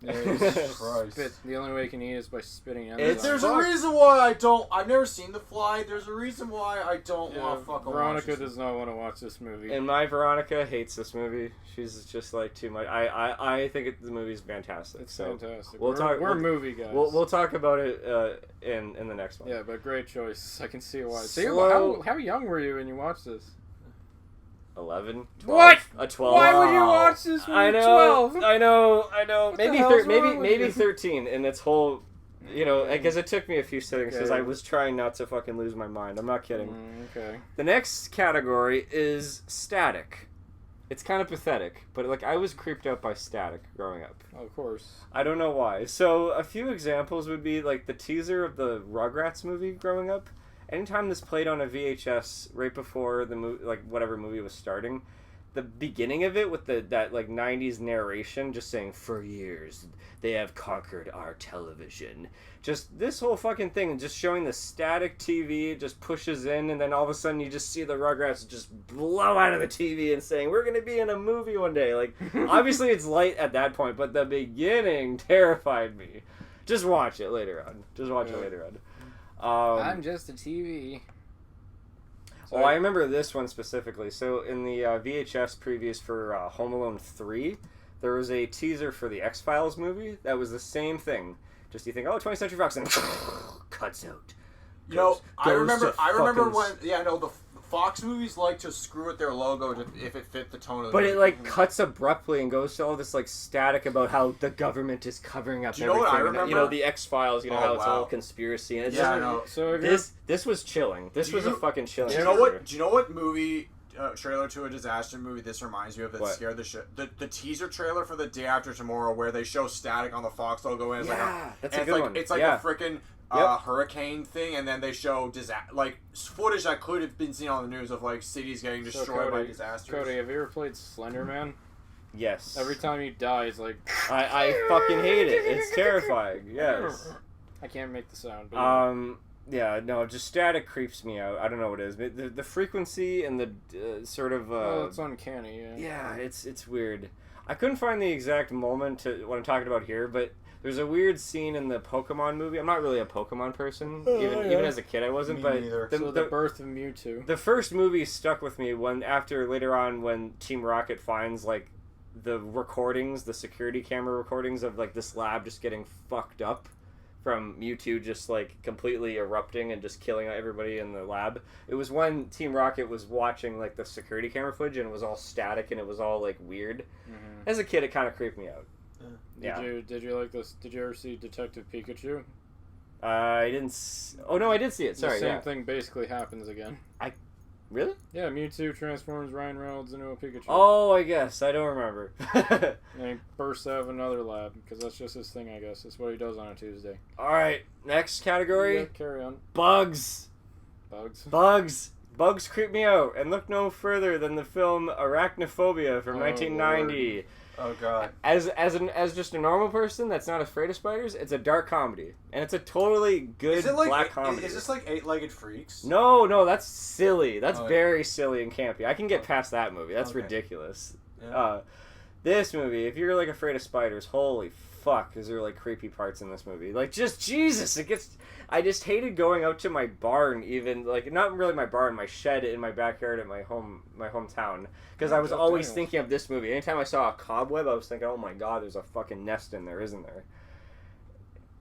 Yeah, the only way you can eat is by spitting it. There's a reason why I've never seen The Fly. There's a reason why I don't want to fucking Veronica watch does not want to watch this movie. And my Veronica hates this movie. She's just like too much. I think the movie's fantastic. It's fantastic. We're movie guys. We'll talk about it in the next one. Yeah, but great choice. I can see why. How young were you when you watched this? 11, 12. What? A 12. Why would you watch this when you're 12? I know. Maybe 13 13 in its whole, because it took me a few settings because I was trying not to fucking lose my mind. I'm not kidding. Okay. The next category is static. It's kind of pathetic, but I was creeped out by static growing up. Of course. I don't know why. So a few examples would be the teaser of the Rugrats movie growing up. Anytime this played on a VHS right before the movie, whatever movie was starting, the beginning of it with that 90s narration just saying, "For years, they have conquered our television." Just this whole fucking thing, just showing the static TV, it just pushes in, and then all of a sudden you just see the Rugrats just blow out of the TV and saying, "We're going to be in a movie one day." Obviously it's light at that point, but the beginning terrified me. Just watch it later on. I'm just a TV. Oh, I remember this one specifically. So in the VHS previews for Home Alone 3, there was a teaser for the X-Files movie that was the same thing. Just you think, 20th Century Fox, and cuts out. I remember when, the Fox movies like to screw with their logo if it fit the tone of the movie. But it cuts abruptly and goes to all this static about how the government is covering up everything. Do you know what I remember? The X-Files, how it's all conspiracy. And it's I know. So this was chilling. This was a fucking chilling. Do you know what movie trailer to a disaster movie this reminds me of that scared the shit? The teaser trailer for The Day After Tomorrow where they show static on the Fox logo and that's a good one. It's like a freaking hurricane thing, and then they show footage that could have been seen on the news of cities getting destroyed by disasters. Cody, have you ever played SlenderMan? Yes. Every time you die, it's like I fucking hate it. It's terrifying. Yes. I can't make the sound. But yeah, no, just static creeps me out. I don't know what it is. But the frequency and the sort of it's uncanny. Yeah, it's weird. I couldn't find the exact moment to what I'm talking about here, but there's a weird scene in the Pokemon movie. I'm not really a Pokemon person. Even as a kid I wasn't. But the birth of Mewtwo. The first movie stuck with me later on when Team Rocket finds the recordings, the security camera recordings of this lab just getting fucked up from Mewtwo just completely erupting and just killing everybody in the lab. It was when Team Rocket was watching the security camera footage and it was all static and it was all weird. Mm-hmm. As a kid it kind of creeped me out. Yeah. Did you like this? Did you ever see Detective Pikachu? I didn't. Oh no, I did see it. Sorry. The same thing basically happens again. Really? Yeah, Mewtwo transforms Ryan Reynolds into a Pikachu. Oh, I guess I don't remember. And he bursts out of another lab because that's just his thing. I guess that's what he does on a Tuesday. All right, next category. Yeah, carry on. Bugs. Bugs creep me out, and look no further than the film Arachnophobia from 1990. Lord. Oh god. As just a normal person that's not afraid of spiders, it's a dark comedy, and it's a totally good black comedy. Is this Eight-Legged Freaks? No, that's silly. That's very silly and campy. I can get past that movie. That's ridiculous. Yeah. This movie, if you're afraid of spiders, holy fuck, is there creepy parts in this movie? Just Jesus, I just hated going out to my barn, even not really my barn, my shed in my backyard at my hometown, because I was always thinking of this movie. Anytime I saw a cobweb, I was thinking, oh my god, there's a fucking nest in there, isn't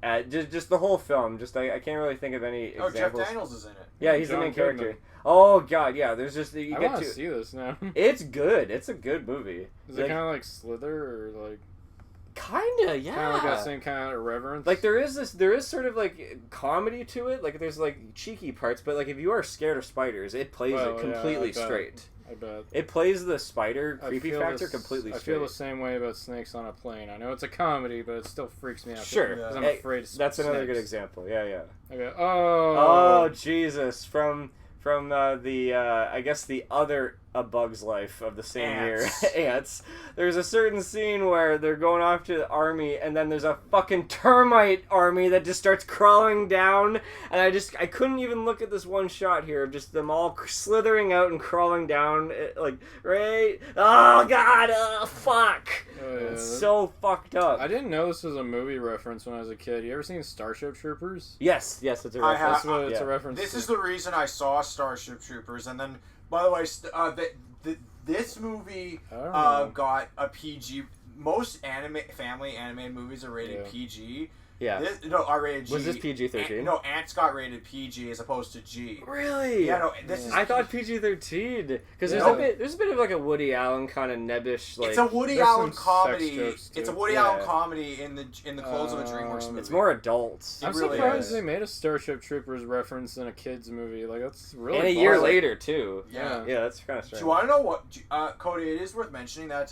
there? Just the whole film. I can't really think of any examples. Jeff Daniels is in it. Yeah, he's the main character. Oh god, yeah. There's just I want to see this now. It's good. It's a good movie. Is it kind of like Slither or Kinda, yeah. Kind of that same kind of irreverence. There is sort of comedy to it. There's cheeky parts, but if you are scared of spiders, it plays it completely straight. I bet. It plays the spider creepy factor completely straight. I feel the same way about Snakes on a Plane. I know it's a comedy, but it still freaks me out. Sure. Because I'm afraid of snakes. That's another good example. Yeah. Okay. Oh, Jesus. From I guess the other A Bug's Life of the same Ants. year, Ants, there's a certain scene where they're going off to the army, and then there's a fucking termite army that just starts crawling down, and I couldn't even look at this one shot here of just them all slithering out and crawling down, like, right? Oh, God, fuck! Oh, yeah, It's so fucked up. I didn't know this was a movie reference when I was a kid. You ever seen Starship Troopers? Yes, it's a I reference. have. That's what it's a reference This to. is the reason I saw Starship Troopers, and then, by the way, this movie got a PG. Most family animated movies are rated PG. Yeah. Are rated G. Was this PG-13? No, Ants got rated PG as opposed to G. Really? Yeah, no, this is... I thought PG-13. Because there's a bit of like a Woody Allen kind of nebbish, like... It's a Woody there's Allen some comedy. sex jokes, too. It's a Woody Allen comedy in the clothes of a DreamWorks movie. It's more adults. I'm really surprised is. they made a Starship Troopers reference in a kids movie. Like, that's really And a year baller. later, too. Yeah. Yeah, that's kind of strange. Do you want to know what... Cody, it is worth mentioning that...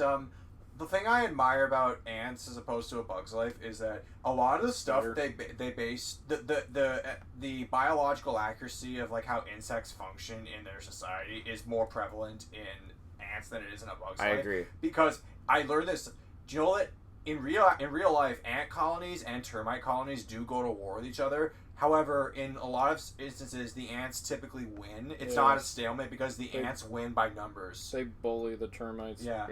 the thing I admire about Ants as opposed to A Bug's Life is that a lot of the stuff they base the biological accuracy of like how insects function in their society is more prevalent in Ants than it is in A Bug's Life. I agree. Because I learned this. Do you know that in real life, ant colonies and termite colonies do go to war with each other? However, in a lot of instances, the ants typically win. It's not a stalemate because the ants win by numbers. They bully the termites. Yeah.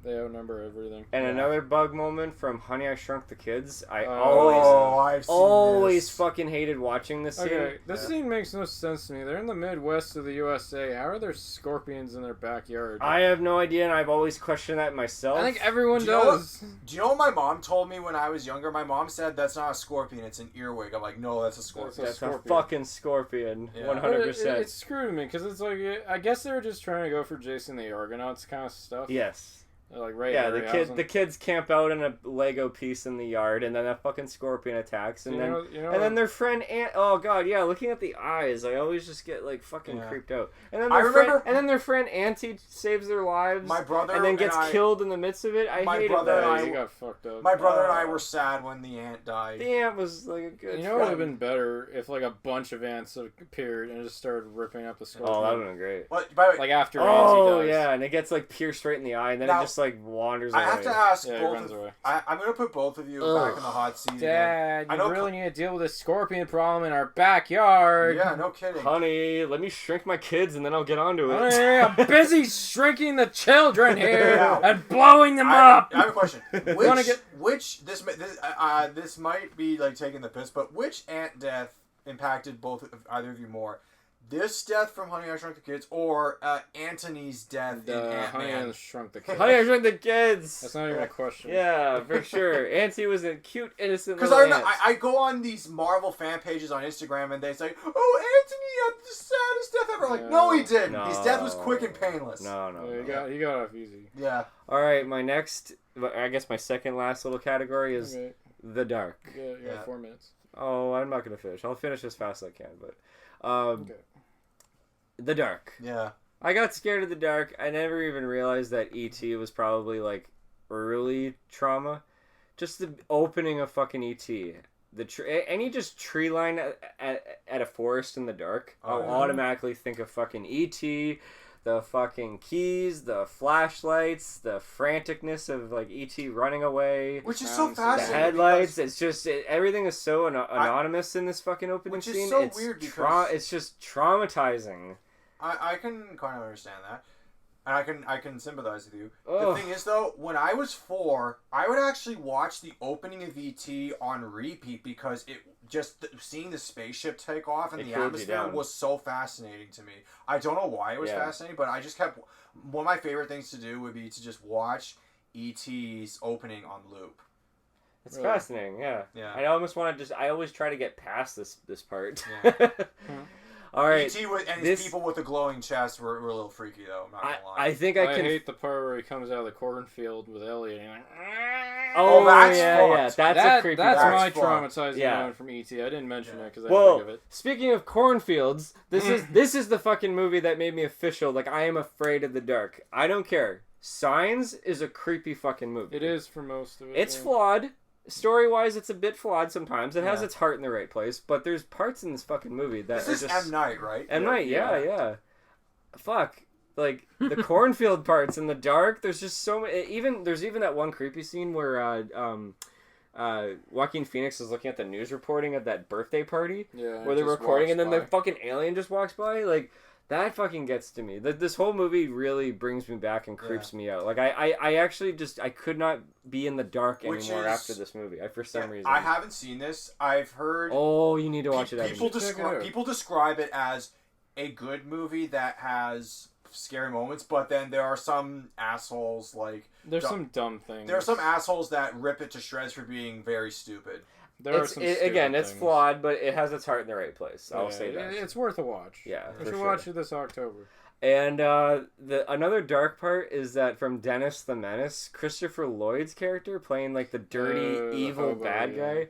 They outnumber everything. And another bug moment from Honey, I Shrunk the Kids. I I've seen always this. fucking hated watching this scene. Okay, this scene makes no sense to me. They're in the Midwest of the USA. How are there scorpions in their backyard? I have no idea, and I've always questioned that myself. I think everyone Do you know does. Do you know what my mom told me when I was younger? My mom said that's not a scorpion, it's an earwig. I'm like, no, that's a scorpion. That's a scorpion. fucking scorpion. Yeah. 100%. It's screwed me because it's like I guess they were just trying to go for Jason the Argonauts kind of stuff. Yes. Like right. Yeah, the kids camp out in a Lego piece in the yard, and then a fucking scorpion attacks, and then their friend oh god, yeah, looking at the eyes, I always just get like fucking creeped out. And then their friend Auntie saves their lives. My brother and then gets killed in the midst of it. I hated that. He got fucked up. My brother and I were sad when the ant died. The ant was like a good. You know what would have been better if like a bunch of ants appeared and just started ripping up the scorpion. Oh, that would have been great. But, by the way, like after Auntie dies. yeah, yeah, and it gets like pierced right in the eye, and then it just like wanders away. I have to ask both of I'm going to put both of you back in the hot seat. Dad, you really need to deal with this scorpion problem in our backyard. Yeah, no kidding. Honey, let me shrink my kids and then I'll get onto it. Honey, I'm busy shrinking the children here and blowing them up. I have a question. This might be like taking the piss, but which ant death impacted either of you more? This death from Honey, I Shrunk the Kids, or Antony's death in Ant-Man? Honey, I Shrunk the Kids. Honey, I Shrunk the Kids. That's not even a question. Yeah, for sure. Auntie was a cute, innocent Because little ant. I go on these Marvel fan pages on Instagram, and they say, "Oh, Antony had the saddest death ever." Like, no, he didn't. No. His death was quick and painless. No. He got off easy. Yeah. All right, I guess my second last little category is The Dark. You got 4 minutes. Oh, I'm not gonna finish. I'll finish as fast as I can, but The Dark. Yeah. I got scared of the dark. I never even realized that E.T. was probably early trauma. Just the opening of fucking E.T. Any just tree line at a forest in the dark, I'll automatically think of fucking E.T., the fucking keys, the flashlights, the franticness of E.T. running away. Which is so fascinating. The headlights, it's just, everything is so anonymous in this fucking opening scene. Which is so weird because... it's just traumatizing. I can kind of understand that. And I can sympathize with you. Ugh. The thing is, though, when I was 4, I would actually watch the opening of E.T. on repeat because seeing the spaceship take off and the atmosphere was so fascinating to me. I don't know why it was fascinating, but I just kept... One of my favorite things to do would be to just watch E.T.'s opening on loop. It's fascinating, yeah. I almost want to I always try to get past this part. Yeah. All right. E.T. and his people with the glowing chest were a little freaky, though. I'm not gonna lie. I think I can... hate the part where he comes out of the cornfield with Elliot. And that's that's a creepy That's part. my traumatizing moment from E.T. I didn't mention it because I didn't think of it. Speaking of cornfields, this is the fucking movie that made me official. I am afraid of the dark. I don't care. Signs is a creepy fucking movie. It is for most of it. It's flawed. Story-wise, it's a bit flawed sometimes. It has its heart in the right place, but there's parts in this fucking movie that this is M. Night, right? M. Night, yeah. Fuck. Like the cornfield parts in the dark. There's just so many. There's even that one creepy scene where Joaquin Phoenix is looking at the news reporting at that birthday party where they're recording, and then the fucking alien just walks by. Like that fucking gets to me. This whole movie really brings me back and creeps me out. Like I actually just I could not be in the dark anymore after this movie. For some reason. I haven't seen this. I've heard. Oh, you need to watch it. People describe it as a good movie that has scary moments, but then there are some assholes there's some dumb things. There are some assholes that rip it to shreds for being very stupid. It's flawed, but it has its heart in the right place. I'll say that. It's worth a watch. Yeah, you should watch it this October. And another dark part is that from Dennis the Menace, Christopher Lloyd's character playing like the dirty, evil bad guy.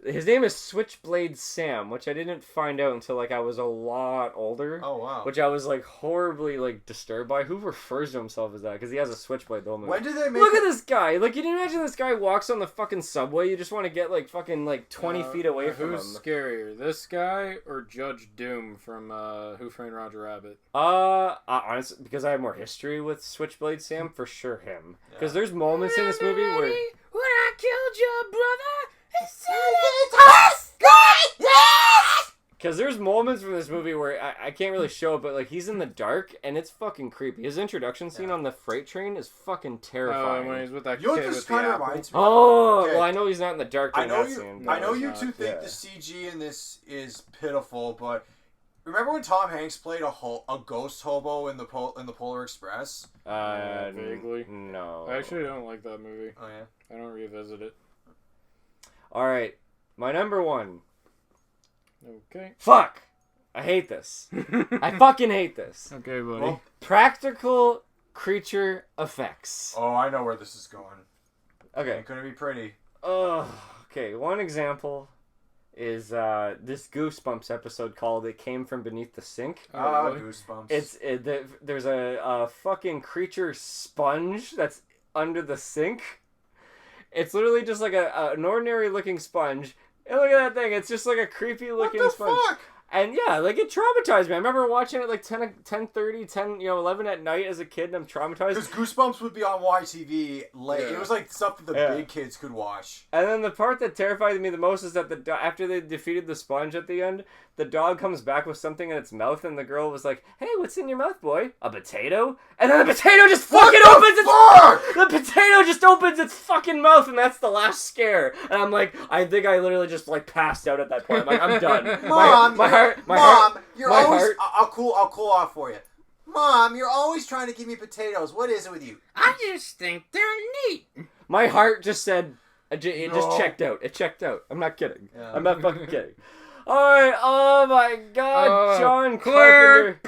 His name is Switchblade Sam, which I didn't find out until I was a lot older. Oh wow! Which I was horribly disturbed by. Who refers to himself as that? Because he has a switchblade the whole movie. When did they make? Look at this guy! Can you imagine this guy walks on the fucking subway? You just want to get 20 feet away from him. Who's scarier, this guy or Judge Doom from Who Framed Roger Rabbit? Honestly, because I have more history with Switchblade Sam, for sure him. Because there's moments in this movie where when I killed your brother. Because there's moments from this movie where I can't really show it, but he's in the dark and it's fucking creepy. His introduction scene on the freight train is fucking terrifying. When he's with that kid with this kind of reminds me. Well, I know he's not in the dark during that scene. I know you two think the CG in this is pitiful, but remember when Tom Hanks played a ghost hobo in the Polar Express? Vaguely. No. I actually don't like that movie. Oh yeah. I don't revisit it. All right, my number one. Okay. Fuck! I hate this. I fucking hate this. Okay, buddy. Well, practical creature effects. Oh, I know where this is going. Okay. Ain't gonna be pretty. Okay, one example is this Goosebumps episode called "It Came from Beneath the Sink." Really? Goosebumps. There's a fucking creature sponge that's under the sink. It's literally just an ordinary looking sponge. And look at that thing. It's just a creepy looking sponge. What the fuck? And yeah, it traumatized me. I remember watching it 10:30, 11 at night as a kid, and I'm traumatized. Because Goosebumps would be on YTV late. Yeah. It was stuff that the big kids could watch. And then the part that terrified me the most is that after they defeated the sponge at the end, the dog comes back with something in its mouth, and the girl was like, "Hey, what's in your mouth, boy? A potato?" And then the potato just fucking opens the potato just opens its fucking mouth, and that's the last scare. And I'm like, I think I literally just passed out at that point. I'm like, I'm done. Mom, you're always. I'll cool off for you. Mom, you're always trying to give me potatoes. What is it with you? I just think they're neat. My heart just said, just checked out. It checked out. I'm not kidding. Yeah. I'm not fucking kidding. Alright, oh my god, John Carpenter.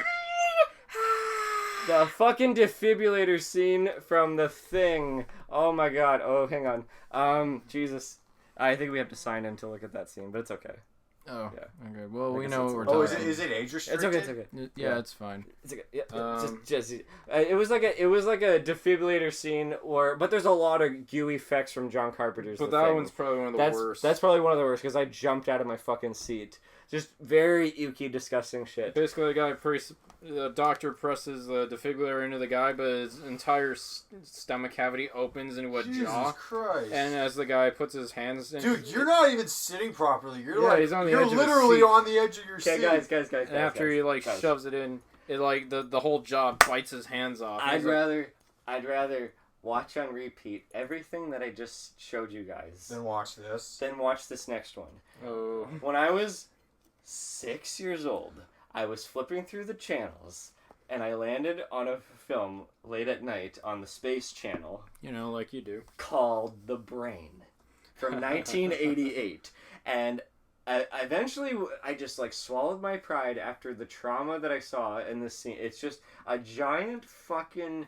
The fucking defibrillator scene from The Thing. Oh my god. Oh, hang on. Jesus. I think we have to sign in to look at that scene, but it's okay. Oh, yeah. Okay. Well, we know what we're talking about. Is it age restricted? It's okay. Yeah, it's fine. It's okay. Yeah, it was like a defibrillator scene but there's a lot of gooey effects from John Carpenter's. But that one's probably one of the worst. That's probably one of the worst because I jumped out of my fucking seat. Just very icky, disgusting shit. Basically, the doctor presses the defibrillator into the guy, but his entire stomach cavity opens into a jaw. Jesus Christ. And as the guy puts his hands in... Dude, you're not even sitting properly. You're he's on the you're edge literally of on the edge of your seat. Guys. And after he shoves it in, it the whole jaw bites his hands off. I'd rather watch on repeat everything that I just showed you guys. Then watch this. Then watch this next one. Oh. When I was 6 years old, I was flipping through the channels, and I landed on a film late at night on the Space Channel. Like you do. Called The Brain from 1988. And eventually, I just swallowed my pride after the trauma that I saw in this scene. It's just a giant fucking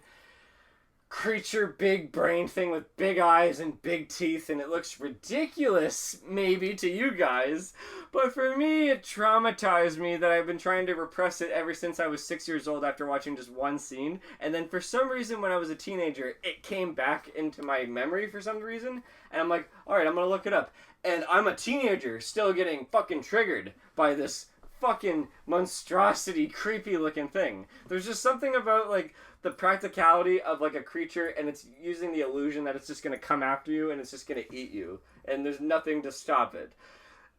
creature big brain thing with big eyes and big teeth, and it looks ridiculous maybe to you guys, but for me it traumatized me that I've been trying to repress it ever since I was 6 years old after watching just one scene. And then for some reason when I was a teenager it came back into my memory for some reason, and I'm like, alright, I'm gonna look it up. And I'm a teenager still getting fucking triggered by this fucking monstrosity, creepy looking thing. There's just something about like the practicality of like a creature, and it's using the illusion that it's just gonna come after you and it's just gonna eat you, and there's nothing to stop it.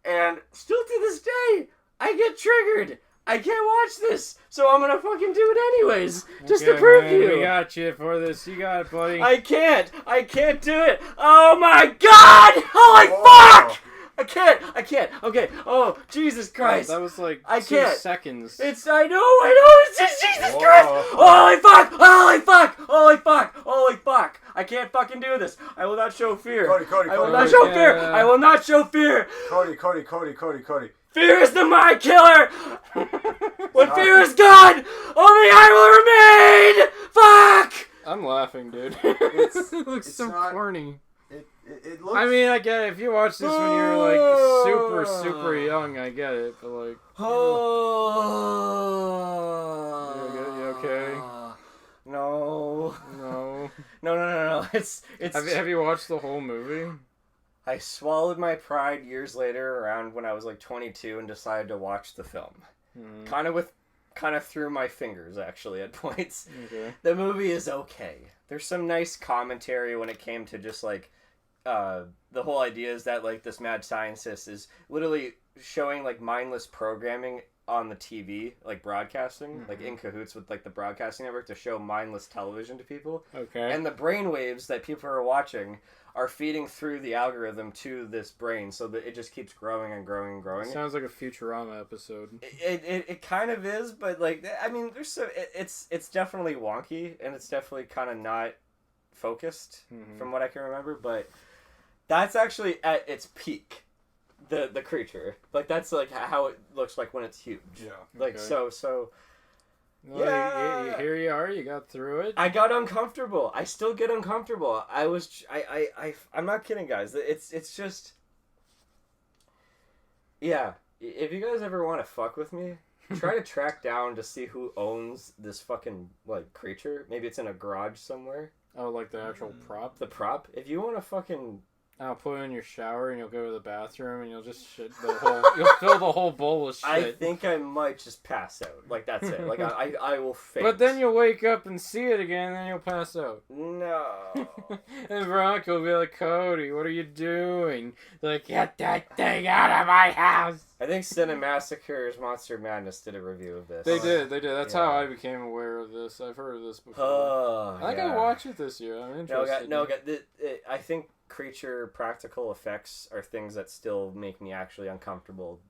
And still to this day, I get triggered. I can't watch this, so I'm gonna fucking do it anyways, just to prove man, you. We got you for this. You got it, buddy. I can't do it. Oh my god! Holy fuck! I can't. Okay. Oh, Jesus Christ. That was like I 2 can't. seconds. I know, it's just Jesus Christ! Holy fuck! I can't fucking do this. I will not show fear. Cody. I will not show fear. I will not show fear. Cody. Fear is the mind killer! When fear is gone, only I will remain! Fuck! I'm laughing, dude. It looks so corny. It looks... I mean, I get it. If you watch this when you're like super young, I get it. But like, you okay? No. It's. Have you watched the whole movie? I swallowed my pride years later, around when I was like 22, and decided to watch the film. Kind of through my fingers, actually, at points. Okay. The movie is okay. There's some nice commentary when it came to just like the whole idea is that like this mad scientist is literally showing like mindless programming on the TV, like broadcasting, like in cahoots with like the broadcasting network to show mindless television to people. Okay. And the brain waves that people are watching are feeding through the algorithm to this brain, so that it just keeps growing and growing and growing. It sounds like a Futurama episode. It kind of is, but like I mean, there's so it's definitely wonky, and it's definitely kind of not focused from what I can remember. But that's actually at its peak, the creature. Like that's like how it looks like when it's huge. Yeah. Like okay. so. Well, Yeah. here you are. You got through it. I got uncomfortable. I still get uncomfortable. I'm not kidding, guys. It's just, yeah. If you guys ever want to fuck with me, try to track down to see who owns this fucking like creature. Maybe it's in a garage somewhere. Oh, like the actual prop. The prop. If you want to fucking. I'll put it in your shower and you'll go to the bathroom and you'll just shit the whole. You'll fill the whole bowl with shit. I think I might just pass out. Like that's it. Like I will faint. But then you'll wake up and see it again, and then you'll pass out. No. And Veronica will be like, Cody, what are you doing? Like, get that thing out of my house. I think Cinemassacre's Monster Madness did a review of this. They did. That's how I became aware of this. I've heard of this before. I gotta watch it this year. I'm interested. I think creature practical effects are things that still make me actually uncomfortable,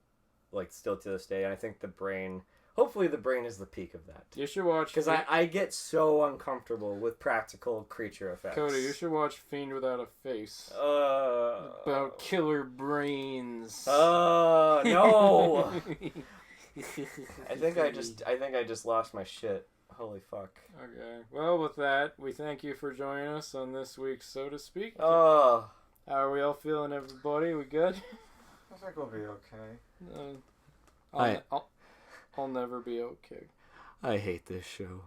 like still to this day. And I think the brain, hopefully the brain is the peak of that. You should watch, because I get so uncomfortable with practical creature effects. Cody, you should watch Fiend Without a Face. About killer brains. No. I think I just lost my shit. Holy fuck. Okay. Well, with that, we thank you for joining us on this week's So to Speak. Oh. How are we all feeling, everybody? We good? I think we'll be okay. I'll never be okay. I hate this show.